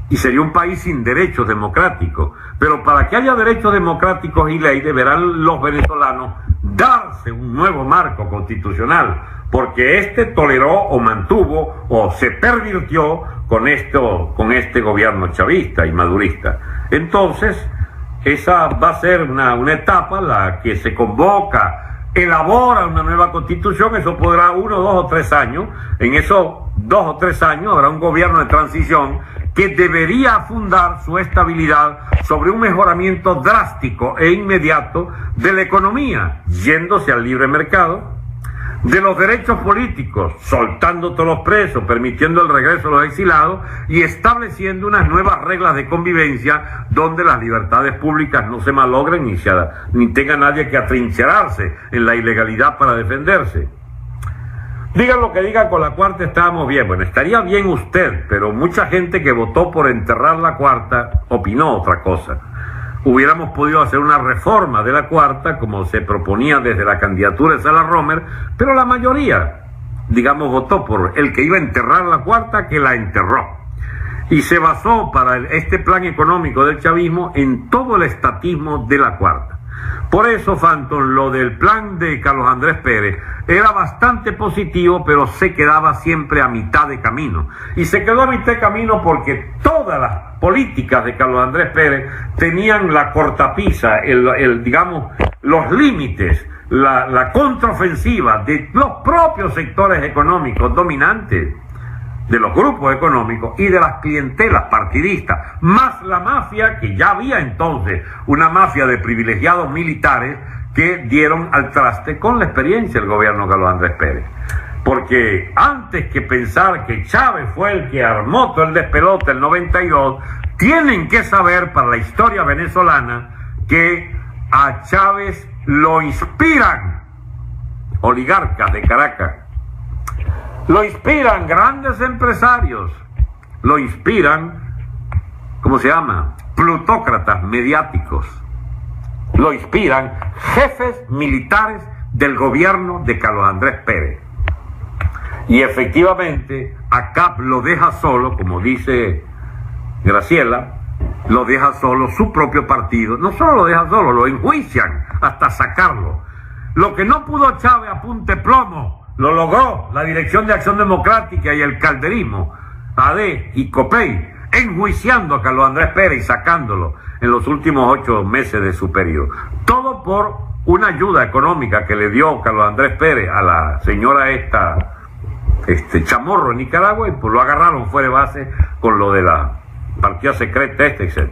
y sería un país sin derechos democráticos. Pero para que haya derechos democráticos y ley deberán los venezolanos darse un nuevo marco constitucional, porque este toleró o mantuvo o se pervirtió con este gobierno chavista y madurista. Entonces, esa va a ser una etapa la que se convoca, elabora una nueva constitución. Eso podrá 1, 2 o 3 años. En esos 2 o 3 años habrá un gobierno de transición que debería fundar su estabilidad sobre un mejoramiento drástico e inmediato de la economía, yéndose al libre mercado, de los derechos políticos, soltando todos los presos, permitiendo el regreso de los exilados y estableciendo unas nuevas reglas de convivencia donde las libertades públicas no se malogren ni tenga nadie que atrincherarse en la ilegalidad para defenderse. Digan lo que digan, con la cuarta estábamos bien. Bueno, estaría bien usted, pero mucha gente que votó por enterrar la cuarta opinó otra cosa. Hubiéramos podido hacer una reforma de la cuarta, como se proponía desde la candidatura de Sala Romer, pero la mayoría, digamos, votó por el que iba a enterrar la cuarta, que la enterró. Y se basó para este plan económico del chavismo en todo el estatismo de la cuarta. Por eso, Phantom, lo del plan de Carlos Andrés Pérez era bastante positivo, pero se quedaba siempre a mitad de camino. Y se quedó a mitad de camino porque todas las políticas de Carlos Andrés Pérez tenían la cortapisa, digamos, los límites, la contraofensiva de los propios sectores económicos dominantes, de los grupos económicos y de las clientelas partidistas, más la mafia, que ya había entonces una mafia de privilegiados militares que dieron al traste con la experiencia del gobierno de Carlos Andrés Pérez. Porque antes que pensar que Chávez fue el que armó todo el despelote el 92, tienen que saber para la historia venezolana que a Chávez lo inspiran oligarcas de Caracas, lo inspiran grandes empresarios, lo inspiran, ¿cómo se llama?, plutócratas mediáticos, lo inspiran jefes militares del gobierno de Carlos Andrés Pérez. Y efectivamente, acá lo deja solo, como dice Graciela, lo deja solo su propio partido. No solo lo deja solo, lo enjuician hasta sacarlo. Lo que no pudo Chávez a punte plomo, lo logró la Dirección de Acción Democrática y el calderismo, AD y COPEI, enjuiciando a Carlos Andrés Pérez y sacándolo en los últimos 8 meses de su periodo. Todo por una ayuda económica que le dio Carlos Andrés Pérez a la señora Chamorro en Nicaragua, y pues lo agarraron fuera de base con lo de la partida secreta etc.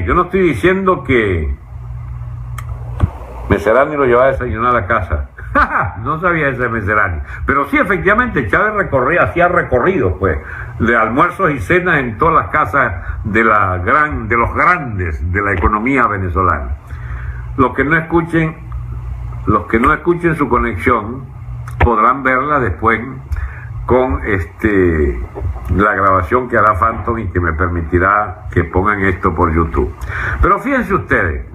Yo no estoy diciendo que Meserani lo llevaba a desayunar a la casa. No sabía ese Meserani. Pero sí, efectivamente, Chávez hacía recorridos, pues, de almuerzos y cenas en todas las casas de los grandes de la economía venezolana. Los que no escuchen Los que no escuchen su conexión podrán verla después con la grabación que hará Phantom y que me permitirá que pongan esto por YouTube. Pero fíjense ustedes,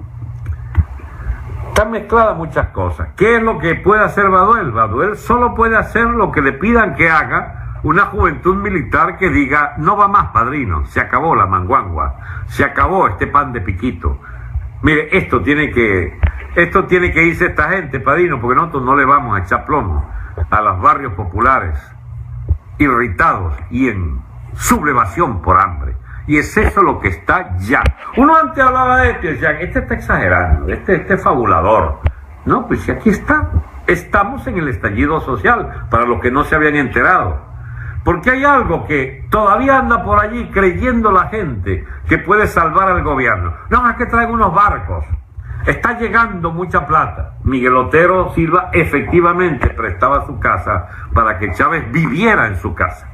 están mezcladas muchas cosas. ¿Qué es lo que puede hacer Baduel? Baduel solo puede hacer lo que le pidan que haga una juventud militar que diga: no va más, padrino, se acabó la manguangua, se acabó este pan de piquito. Mire, esto tiene que irse esta gente, padrino, porque nosotros no le vamos a echar plomo a los barrios populares irritados y en sublevación por hambre. Y es eso lo que está ya. Uno antes hablaba de esto y decía: este está exagerando, este es fabulador. No, pues si aquí está. Estamos en el estallido social, para los que no se habían enterado. Porque hay algo que todavía anda por allí creyendo la gente que puede salvar al gobierno. No, es que traen unos barcos. Está llegando mucha plata. Miguel Otero Silva efectivamente prestaba su casa para que Chávez viviera en su casa.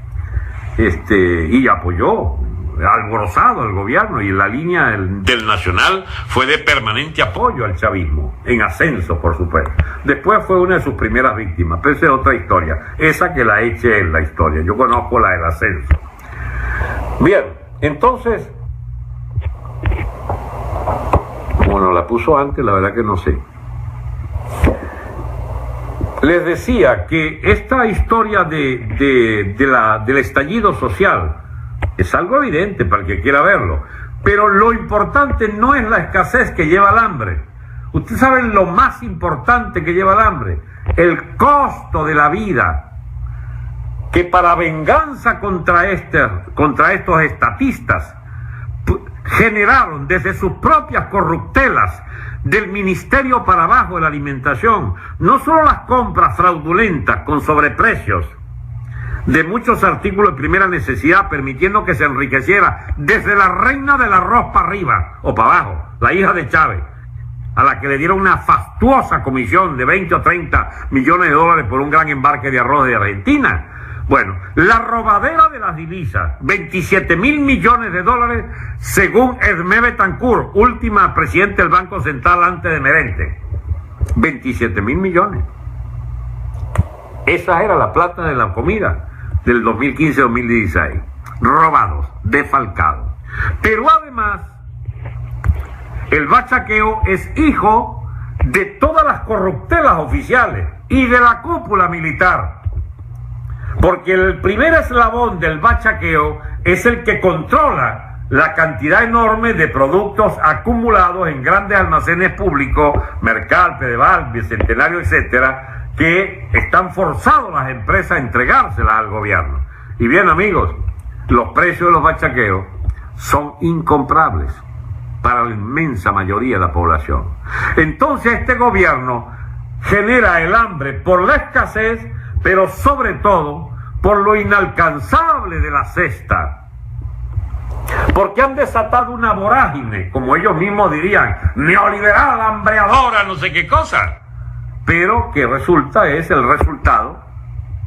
Y apoyó, alborozado al gobierno, y la línea del Nacional fue de permanente apoyo al chavismo, en ascenso, por supuesto. Después fue una de sus primeras víctimas, pero esa es otra historia, esa que la eche en la historia. Yo conozco la del ascenso. Bien, entonces, bueno, la puso antes, la verdad que no sé. Les decía que esta historia del estallido social es algo evidente para el que quiera verlo, pero lo importante no es la escasez que lleva el hambre. Ustedes saben lo más importante que lleva el hambre: el costo de la vida, que para venganza contra estos estatistas generaron desde sus propias corruptelas del ministerio para abajo de la alimentación, no solo las compras fraudulentas con sobreprecios de muchos artículos de primera necesidad, permitiendo que se enriqueciera desde la reina del arroz para arriba o para abajo, la hija de Chávez, a la que le dieron una fastuosa comisión de 20 o 30 millones de dólares por un gran embarque de arroz de Argentina. Bueno, la robadera de las divisas, 27.000 millones de dólares, según Edmé Betancourt, última presidente del Banco Central antes de Merente. 27.000 millones. Esa era la plata de la comida del 2015-2016. Robados, defalcados. Pero además, el bachaqueo es hijo de todas las corruptelas oficiales y de la cúpula militar. Porque el primer eslabón del bachaqueo es el que controla la cantidad enorme de productos acumulados en grandes almacenes públicos, Mercal, Pedeval, Bicentenario, etcétera, que están forzados las empresas a entregárselas al gobierno. Y bien, amigos, los precios de los bachaqueos son incomprables para la inmensa mayoría de la población. Entonces este gobierno genera el hambre por la escasez, pero sobre todo por lo inalcanzable de la cesta. Porque han desatado una vorágine, como ellos mismos dirían, neoliberal, hambreadora, no sé qué cosa. Pero que es el resultado,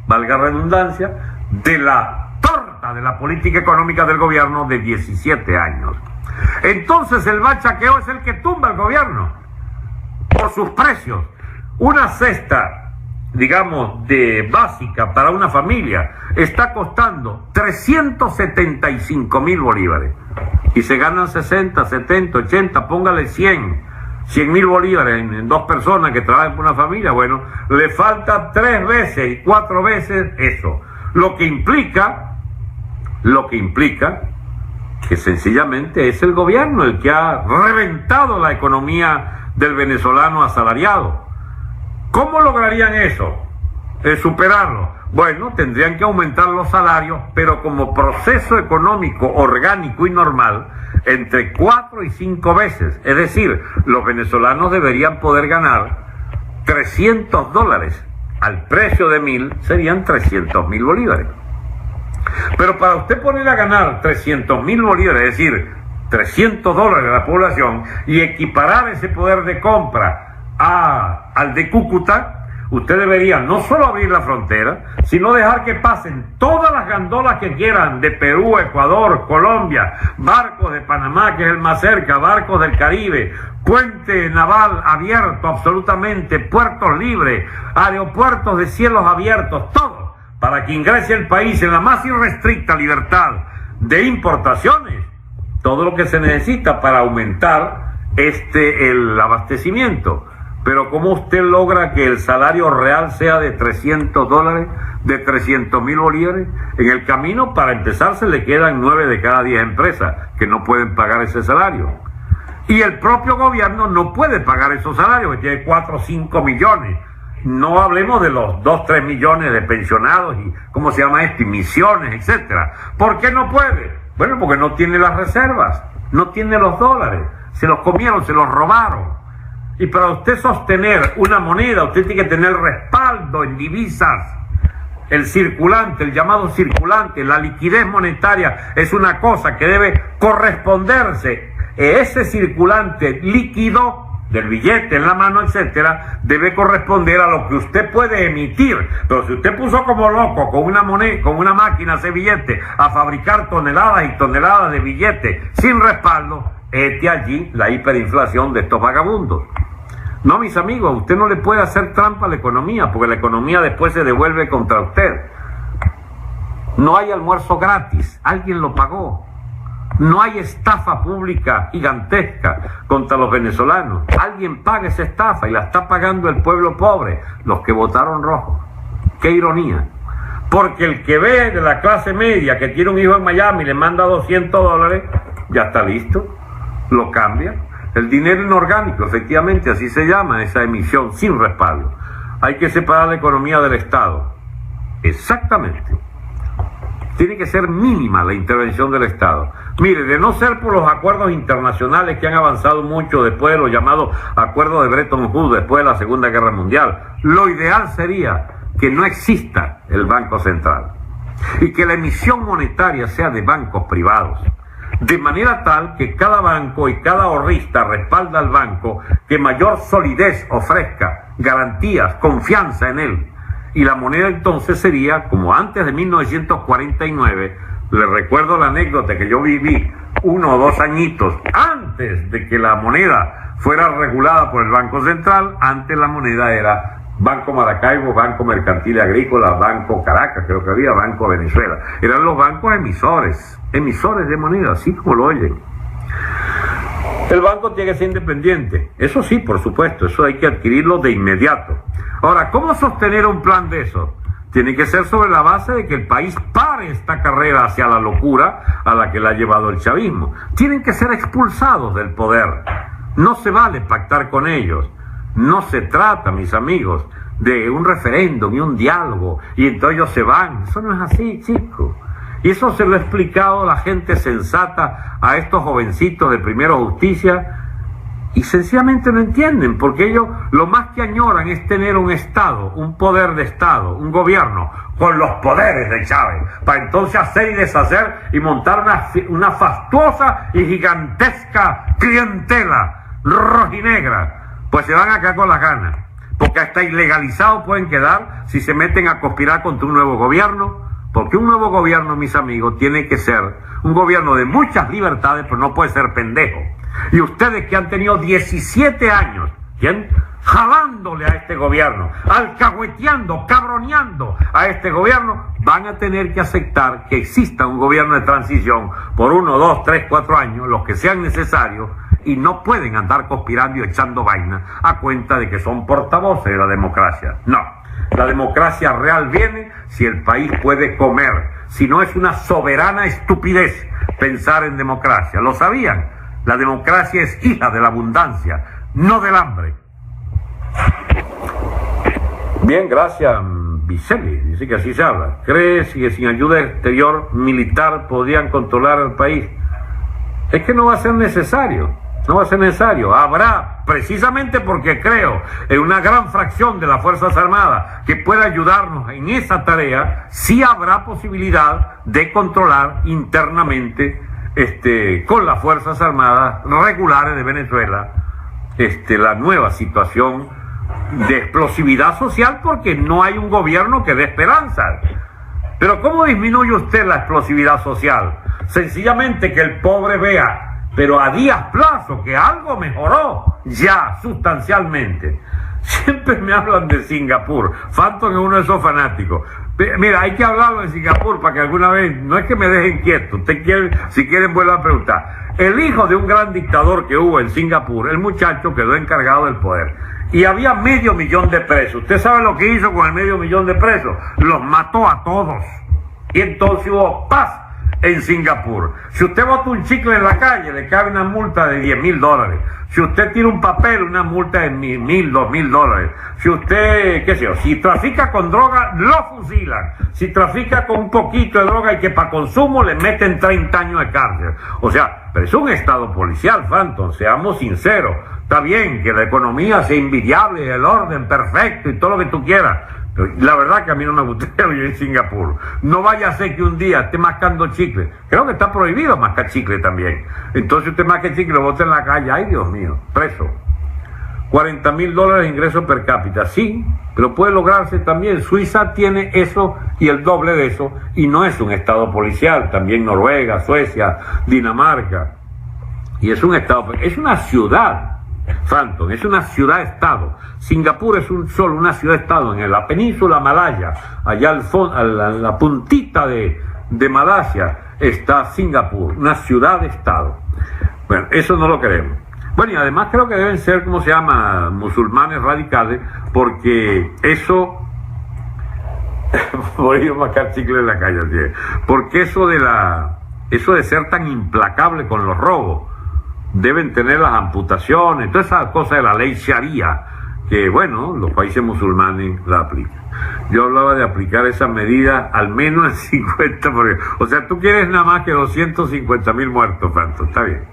valga redundancia, de la torta de la política económica del gobierno de 17 años. Entonces el bachaqueo es el que tumba al gobierno por sus precios. Una cesta, digamos, de básica para una familia está costando 375.000 bolívares y se ganan 60, 70, 80, póngale 100.000 bolívares en 2 personas que trabajan por una familia. Bueno, le falta 3 veces y 4 veces eso, lo que implica que sencillamente es el gobierno el que ha reventado la economía del venezolano asalariado. ¿Cómo lograrían eso? Superarlo. Bueno, tendrían que aumentar los salarios, pero como proceso económico orgánico y normal, entre 4 y 5 veces. Es decir, los venezolanos deberían poder ganar $300. Al precio de 1.000 serían 300.000 bolívares. Pero para usted poner a ganar 300.000 bolívares, es decir, $300 a la población, y equiparar ese poder de compra al de Cúcuta, usted debería no solo abrir la frontera, sino dejar que pasen todas las gandolas que quieran de Perú, Ecuador, Colombia, barcos de Panamá, que es el más cerca, barcos del Caribe, puente naval abierto absolutamente, puertos libres, aeropuertos de cielos abiertos, todo, para que ingrese al país en la más irrestricta libertad de importaciones, todo lo que se necesita para aumentar el abastecimiento. Pero ¿cómo usted logra que el salario real sea de $300, de 300.000 bolívares? En el camino, para empezar, se le quedan 9 de cada 10 empresas que no pueden pagar ese salario. Y el propio gobierno no puede pagar esos salarios, que tiene 4 o 5 millones. No hablemos de los 2 o 3 millones de pensionados y, ¿cómo se llama esto? Y misiones, etcétera. ¿Por qué no puede? Bueno, porque no tiene las reservas, no tiene los dólares, se los comieron, se los robaron. Y para usted sostener una moneda, usted tiene que tener respaldo en divisas. El circulante, el llamado circulante, la liquidez monetaria es una cosa que debe corresponderse. Ese circulante líquido del billete en la mano, etcétera, debe corresponder a lo que usted puede emitir. Pero si usted puso como loco con una moneda, con una máquina de billete a fabricar toneladas y toneladas de billetes sin respaldo, allí la hiperinflación de estos vagabundos. No, mis amigos, usted no le puede hacer trampa a la economía, porque la economía después se devuelve contra usted. No hay almuerzo gratis, alguien lo pagó. No hay estafa pública gigantesca contra los venezolanos. Alguien paga esa estafa y la está pagando el pueblo pobre, los que votaron rojo. ¡Qué ironía! Porque el que ve de la clase media que tiene un hijo en Miami y le manda $200, ya está listo, lo cambia. El dinero inorgánico, efectivamente, así se llama esa emisión sin respaldo. Hay que separar la economía del Estado. Exactamente. Tiene que ser mínima la intervención del Estado. Mire, de no ser por los acuerdos internacionales que han avanzado mucho después de los llamados acuerdos de Bretton Woods, después de la Segunda Guerra Mundial, lo ideal sería que no exista el Banco Central y que la emisión monetaria sea de bancos privados, de manera tal que cada banco y cada ahorrista respalda al banco que mayor solidez ofrezca, garantías, confianza en él. Y la moneda entonces sería como antes de 1949. Le recuerdo la anécdota que yo viví 1 o 2 añitos antes de que la moneda fuera regulada por el Banco Central. Antes la moneda era Banco Maracaibo, Banco Mercantil Agrícola, Banco Caracas, creo que había, Banco Venezuela. Eran los bancos emisores de moneda, así como lo oyen. El banco tiene que ser independiente, eso sí, por supuesto, eso hay que adquirirlo de inmediato. Ahora, ¿cómo sostener un plan de eso? Tiene que ser sobre la base de que el país pare esta carrera hacia la locura a la que la ha llevado el chavismo. Tienen que ser expulsados del poder. No se vale pactar con ellos. No se trata, mis amigos, de un referéndum y un diálogo y entonces ellos se van. Eso no es así, chicos. Y eso se lo ha explicado la gente sensata a estos jovencitos de Primero Justicia y sencillamente no entienden, porque ellos lo más que añoran es tener un Estado, un poder de Estado, un gobierno con los poderes de Chávez, para entonces hacer y deshacer y montar una fastuosa y gigantesca clientela rojinegra. Pues se van acá con las ganas, porque hasta ilegalizados pueden quedar si se meten a conspirar contra un nuevo gobierno. Porque un nuevo gobierno, mis amigos, tiene que ser un gobierno de muchas libertades, pero no puede ser pendejo. Y ustedes que han tenido 17 años, ¿quién? Jalándole a este gobierno, alcahueteando, cabroneando a este gobierno, van a tener que aceptar que exista un gobierno de transición por 1, 2, 3, 4 años, los que sean necesarios, y no pueden andar conspirando y echando vaina a cuenta de que son portavoces de la democracia. No. La democracia real viene si el país puede comer, si no es una soberana estupidez pensar en democracia. ¿Lo sabían? La democracia es hija de la abundancia, no del hambre. Bien, gracias, Viceli, dice que así se habla. ¿Cree que sin ayuda exterior militar podrían controlar el país? Es que no va a ser necesario. No va a ser necesario. Habrá, precisamente porque creo en una gran fracción de las Fuerzas Armadas que pueda ayudarnos en esa tarea, sí habrá posibilidad de controlar internamente con las Fuerzas Armadas regulares de Venezuela la nueva situación de explosividad social porque no hay un gobierno que dé esperanza. Pero ¿cómo disminuye usted la explosividad social? Sencillamente que el pobre vea, pero a días plazo, que algo mejoró ya sustancialmente. Siempre me hablan de Singapur. Phantom es uno de esos fanáticos. Mira, hay que hablarlo de Singapur para que alguna vez, no es que me dejen quieto, usted quiere, si quieren vuelvan a preguntar. El hijo de un gran dictador que hubo en Singapur, el muchacho quedó encargado del poder. Y había 500.000 de presos. ¿Usted sabe lo que hizo con el 500.000 de presos? Los mató a todos. Y entonces hubo paz en Singapur. Si usted bota un chicle en la calle, le cabe una multa de $10.000. Si usted tira un papel, una multa de $1.000, $2.000. Si usted, qué sé yo, si trafica con droga, lo fusilan. Si trafica con un poquito de droga y que para consumo, le meten 30 años de cárcel. O sea, pero es un estado policial, Phantom, seamos sinceros. Está bien que la economía sea invidiable, el orden perfecto y todo lo que tú quieras. La verdad que a mí no me gustaría vivir en Singapur. No vaya a ser que un día esté mascando chicle. Creo que está prohibido mascar chicle también. Entonces usted masca chicle, lo bota en la calle. Ay, Dios mío, preso. $40.000 de ingreso per cápita. Sí, pero puede lograrse también. Suiza tiene eso y el doble de eso. Y no es un estado policial. También Noruega, Suecia, Dinamarca. Y es un estado, es una ciudad. Phantom, es una ciudad-estado. Singapur es una ciudad-estado en la península malaya, allá al fondo, a la puntita de Malasia está Singapur, una ciudad-estado. Bueno, eso no lo queremos. Bueno, y además creo que deben ser, ¿cómo se llama?, musulmanes radicales, porque eso, por ir a mascar chicle en la calle, ¿sí? Porque eso de ser tan implacable con los robos, deben tener las amputaciones, todas esas cosas de la ley Sharia, que bueno, los países musulmanes la aplican. Yo hablaba de aplicar esa medida al menos en 50%. O sea, tú quieres nada más que 250.000 muertos, Phantom, está bien.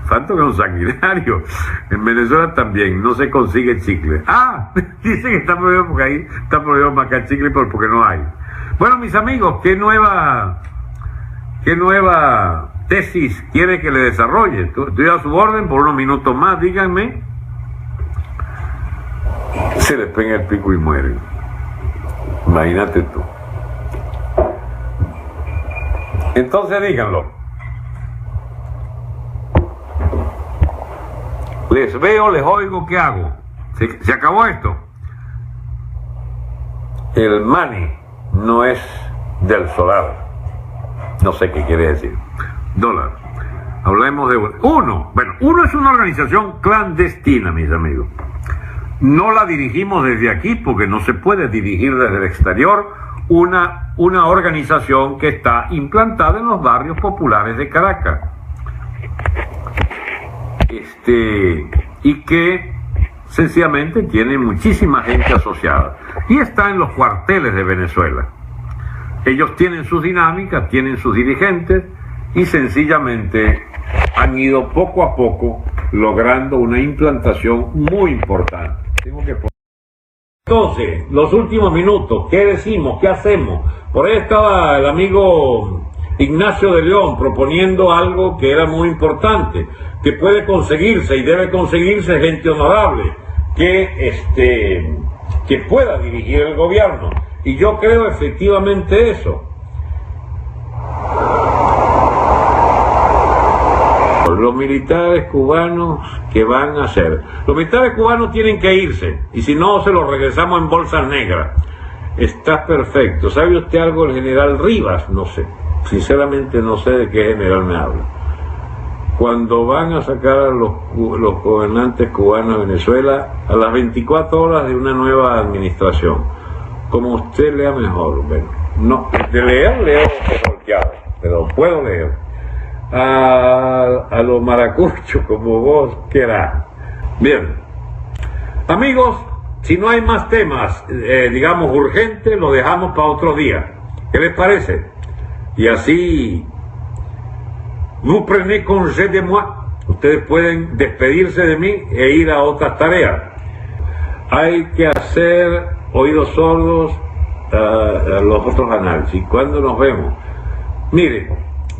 Phantom es un sanguinario. En Venezuela también no se consigue chicle. Ah, dicen que está prohibido porque ahí está prohibido marcar chicle porque no hay. Bueno, mis amigos, ¿qué nueva tesis quiere que le desarrolle? Estoy a su orden por unos minutos más, díganme. Se les pega el pico y mueren. Imagínate tú. Entonces díganlo. Les veo, les oigo, ¿qué hago? ¿Se acabó esto? El money no es del solar. No sé qué quiere decir. Dólar. Hablemos de uno. Bueno, uno es una organización clandestina, mis amigos. No la dirigimos desde aquí porque no se puede dirigir desde el exterior una organización que está implantada en los barrios populares de Caracas. Y que sencillamente tiene muchísima gente asociada. Y está en los cuarteles de Venezuela. Ellos tienen sus dinámicas, tienen sus dirigentes y sencillamente han ido poco a poco logrando una implantación muy importante. Entonces, los últimos minutos, ¿qué decimos? ¿Qué hacemos? Por ahí estaba el amigo Ignacio de León proponiendo algo que era muy importante, que puede conseguirse y debe conseguirse gente honorable, que pueda dirigir el gobierno. Y yo creo efectivamente eso. Los militares cubanos, ¿qué van a hacer? Los militares cubanos tienen que irse, y si no, se los regresamos en bolsas negras. Está perfecto. ¿Sabe usted algo del general Rivas? No sé. Sinceramente no sé de qué general me habla. Cuando van a sacar a los gobernantes cubanos de Venezuela, a las 24 horas de una nueva administración, como usted lea mejor. Bueno, no, de leer, leo volteado, pero puedo leer. A los maracuchos, como vos querás. Bien, amigos, si no hay más temas, digamos, urgentes, lo dejamos para otro día. ¿Qué les parece? Y así, vous prenez congé de moi. Ustedes pueden despedirse de mí e ir a otras tareas. Hay que hacer oídos sordos a los otros análisis. ¿Cuándo nos vemos? Mire,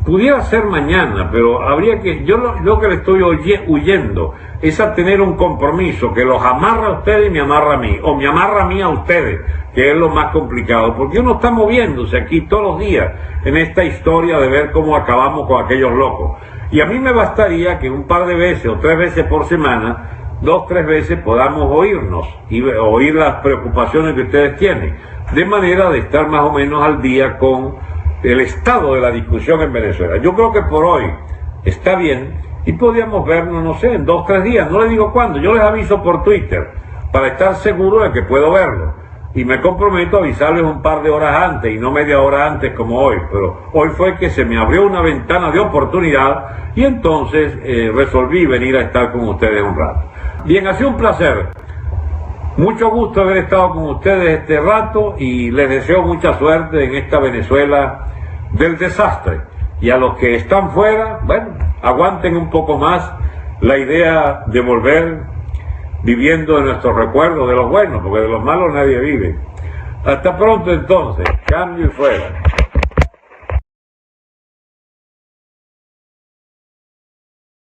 pudiera ser mañana, pero habría que, yo lo que le estoy huyendo es a tener un compromiso que los amarra a ustedes y me amarra a mí, o me amarra a mí a ustedes, que es lo más complicado, porque uno está moviéndose aquí todos los días en esta historia de ver cómo acabamos con aquellos locos. Y a mí me bastaría que un par de veces o 3 veces por semana, 2, 3 veces podamos oírnos y oír las preocupaciones que ustedes tienen, de manera de estar más o menos al día con el estado de la discusión en Venezuela. Yo creo que por hoy está bien y podríamos vernos, no sé, en 2, 3 días, no les digo cuándo, yo les aviso por Twitter para estar seguro de que puedo verlo y me comprometo a avisarles un par de horas antes y no media hora antes como hoy, pero hoy fue que se me abrió una ventana de oportunidad y entonces resolví venir a estar con ustedes un rato. Bien, ha sido un placer. Mucho gusto haber estado con ustedes este rato y les deseo mucha suerte en esta Venezuela del desastre. Y a los que están fuera, bueno, aguanten un poco más la idea de volver viviendo de nuestros recuerdos, de los buenos, porque de los malos nadie vive. Hasta pronto entonces, cambio y fuera.